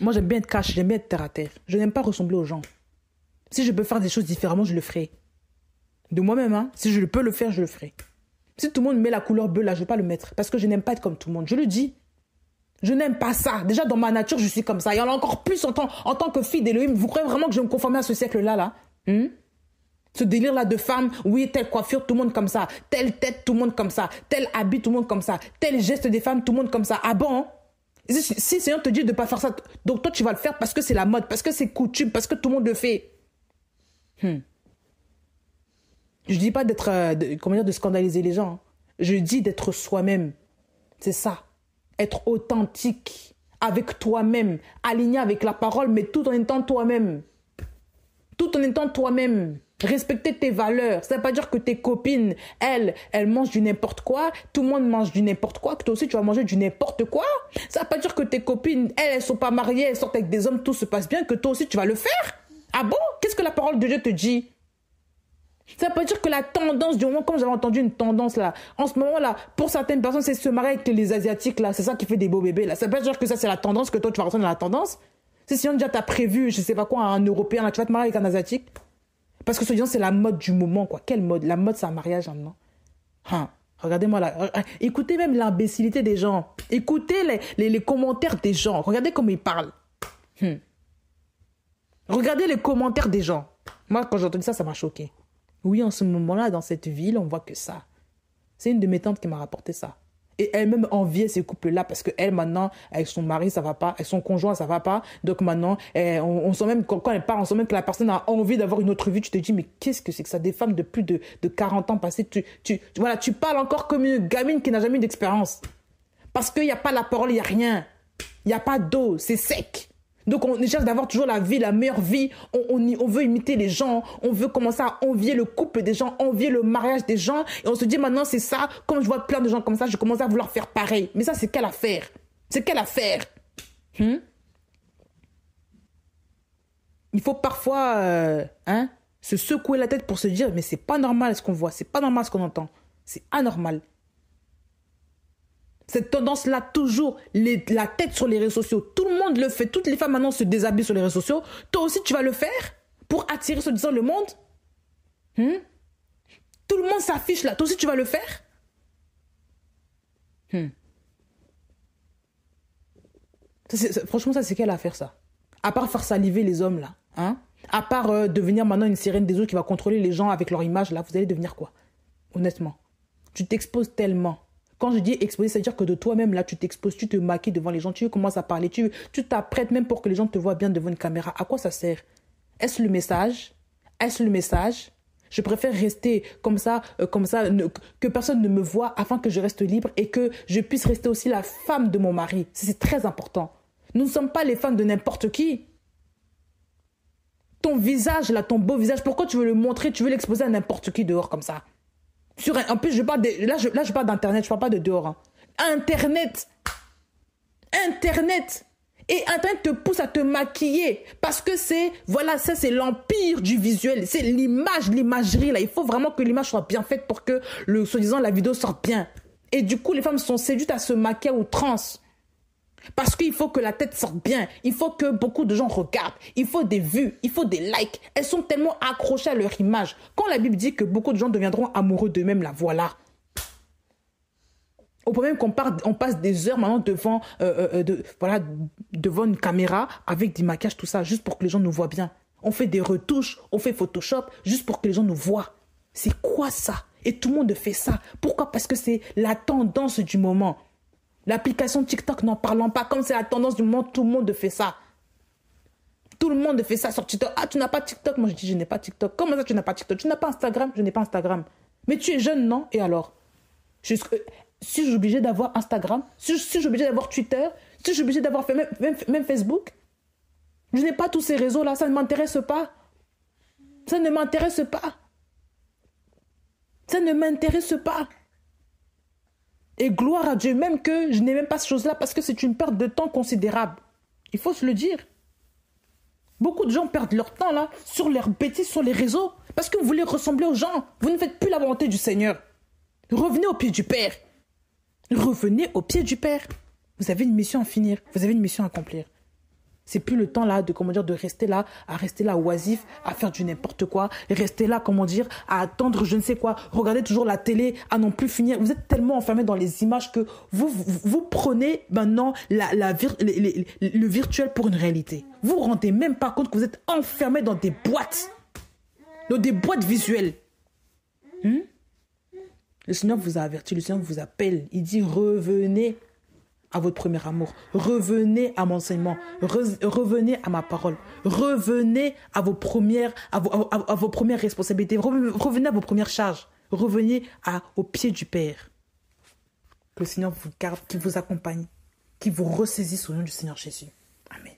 Moi, j'aime bien être cash, j'aime bien être terre à terre. Je n'aime pas ressembler aux gens. Si je peux faire des choses différemment, je le ferai. De moi-même, si je peux le faire, je le ferai. Si tout le monde met la couleur bleue, là, je ne vais pas le mettre. Parce que je n'aime pas être comme tout le monde. Je le dis. Je n'aime pas ça. Déjà, dans ma nature, je suis comme ça. Il y en a encore plus en tant que fille d'Elohim. Vous croyez vraiment que je vais me conformer à ce siècle-là, Ce délire-là de femme, oui, telle coiffure, tout le monde comme ça. Telle tête, tout le monde comme ça. Tel habit, tout le monde comme ça. Tel geste des femmes, tout le monde comme ça. Ah bon? Si Seigneur te dit de ne pas faire ça, donc toi, tu vas le faire parce que c'est la mode, parce que c'est coutume, parce que tout le monde le fait. Je dis pas de scandaliser les gens. Je dis d'être soi-même. C'est ça. Être authentique avec toi-même, aligné avec la parole, mais tout en étant toi-même. Respecter tes valeurs. Ça ne veut pas dire que tes copines, elles mangent du n'importe quoi. Tout le monde mange du n'importe quoi. Que toi aussi, tu vas manger du n'importe quoi. Ça ne veut pas dire que tes copines, elles sont pas mariées, elles sortent avec des hommes, tout se passe bien, que toi aussi, tu vas le faire. Ah bon? Qu'est-ce que la parole de Dieu te dit? Ça veut pas dire que la tendance du moment, comme j'avais entendu une tendance là, en ce moment là, pour certaines personnes, c'est se marier avec les Asiatiques là, c'est ça qui fait des beaux bébés là. Ça veut pas dire que ça c'est la tendance, que toi tu vas rentrer dans la tendance. C'est si on déjà t'as prévu, je sais pas quoi, un Européen là, tu vas te marier avec un Asiatique. Parce que soi-disant c'est la mode du moment quoi. Quelle mode? La mode c'est un mariage maintenant. Regardez-moi là. Écoutez même l'imbécilité des gens. Écoutez les commentaires des gens. Regardez comment ils parlent. Regardez les commentaires des gens. Moi quand j'ai entendu ça, ça m'a choqué. Oui, en ce moment-là, dans cette ville, on voit que ça. C'est une de mes tantes qui m'a rapporté ça. Et elle-même enviait ces couples-là parce qu'elle, maintenant, avec son mari, ça va pas. Avec son conjoint, ça va pas. Donc maintenant, on sent même, quand elle parle, on sent même que la personne a envie d'avoir une autre vie. Tu te dis, mais qu'est-ce que c'est que ça? Des femmes de plus de 40 ans passées, tu parles encore comme une gamine qui n'a jamais eu d'expérience. Parce qu'il n'y a pas la parole, il n'y a rien. Il n'y a pas d'eau, c'est sec. Donc on cherche d'avoir toujours la vie, la meilleure vie. On veut imiter les gens. On veut commencer à envier le couple des gens, envier le mariage des gens. Et on se dit maintenant c'est ça. Comme je vois plein de gens comme ça, je commence à vouloir faire pareil. Mais ça c'est quelle affaire? C'est quelle affaire? Il faut parfois se secouer la tête pour se dire mais c'est pas normal ce qu'on voit. C'est pas normal ce qu'on entend. C'est anormal. Cette tendance-là, toujours, la tête sur les réseaux sociaux. Tout le monde le fait. Toutes les femmes maintenant se déshabillent sur les réseaux sociaux. Toi aussi, tu vas le faire pour attirer, soi-disant, le monde. Tout le monde s'affiche là. Toi aussi, tu vas le faire. Franchement, ça, c'est quelle affaire, ça? À part faire saliver les hommes, là. À part devenir maintenant une sirène des eaux qui va contrôler les gens avec leur image, là. Vous allez devenir quoi? Honnêtement. Tu t'exposes tellement. Quand je dis exposer, c'est-à-dire que de toi-même, là, tu t'exposes, tu te maquilles devant les gens, tu commences à parler, tu t'apprêtes même pour que les gens te voient bien devant une caméra. À quoi ça sert? Est-ce le message? Est-ce le message? Je préfère rester comme ça, que personne ne me voie afin que je reste libre et que je puisse rester aussi la femme de mon mari. C'est très important. Nous ne sommes pas les femmes de n'importe qui. Ton visage, là, ton beau visage, pourquoi tu veux le montrer, tu veux l'exposer à n'importe qui dehors comme ça? En plus, je parle d'Internet, je parle pas de dehors. Internet. Et Internet te pousse à te maquiller. Parce que ça c'est l'empire du visuel. C'est l'imagerie, là. Il faut vraiment que l'image soit bien faite pour que, soi-disant, la vidéo sorte bien. Et du coup, les femmes sont séduites à se maquiller à outrance. Parce qu'il faut que la tête sorte bien. Il faut que beaucoup de gens regardent. Il faut des vues. Il faut des likes. Elles sont tellement accrochées à leur image. Quand la Bible dit que beaucoup de gens deviendront amoureux d'eux-mêmes, là, voilà. Au point même qu'on passe des heures maintenant devant une caméra avec du maquillage, tout ça, juste pour que les gens nous voient bien. On fait des retouches, on fait Photoshop, juste pour que les gens nous voient. C'est quoi ça? Et tout le monde fait ça. Pourquoi? Parce que c'est la tendance du moment. L'application TikTok, n'en parlons pas. Comme c'est la tendance du moment, tout le monde fait ça. Tout le monde fait ça sur TikTok. Ah, tu n'as pas TikTok? Moi, je dis, je n'ai pas TikTok. Comment ça, tu n'as pas TikTok? Tu n'as pas Instagram? Je n'ai pas Instagram. Mais tu es jeune, non? Et alors? Si je suis obligée d'avoir Instagram, si je suis obligée d'avoir Twitter, si je suis obligée d'avoir même Facebook, je n'ai pas tous ces réseaux-là. Ça ne m'intéresse pas. Ça ne m'intéresse pas. Ça ne m'intéresse pas. Et gloire à Dieu, même que je n'ai même pas ces choses-là parce que c'est une perte de temps considérable. Il faut se le dire. Beaucoup de gens perdent leur temps là sur leurs bêtises sur les réseaux parce que vous voulez ressembler aux gens. Vous ne faites plus la volonté du Seigneur. Revenez au pied du Père. Revenez au pied du Père. Vous avez une mission à finir. Vous avez une mission à accomplir. C'est plus le temps là de rester là oisif, à faire du n'importe quoi, rester là, à attendre je ne sais quoi, regarder toujours la télé, à non plus finir. Vous êtes tellement enfermé dans les images que vous prenez maintenant le virtuel pour une réalité. Vous vous rendez même pas compte que vous êtes enfermé dans des boîtes visuelles. Le Seigneur vous a averti, le Seigneur vous appelle. Il dit revenez à votre premier amour. Revenez à mon enseignement. Revenez à ma parole. Revenez à vos premières responsabilités. Revenez à vos premières charges. Revenez au pied du Père. Que le Seigneur vous garde, qu'il vous accompagne, qu'il vous ressaisisse au nom du Seigneur Jésus. Amen.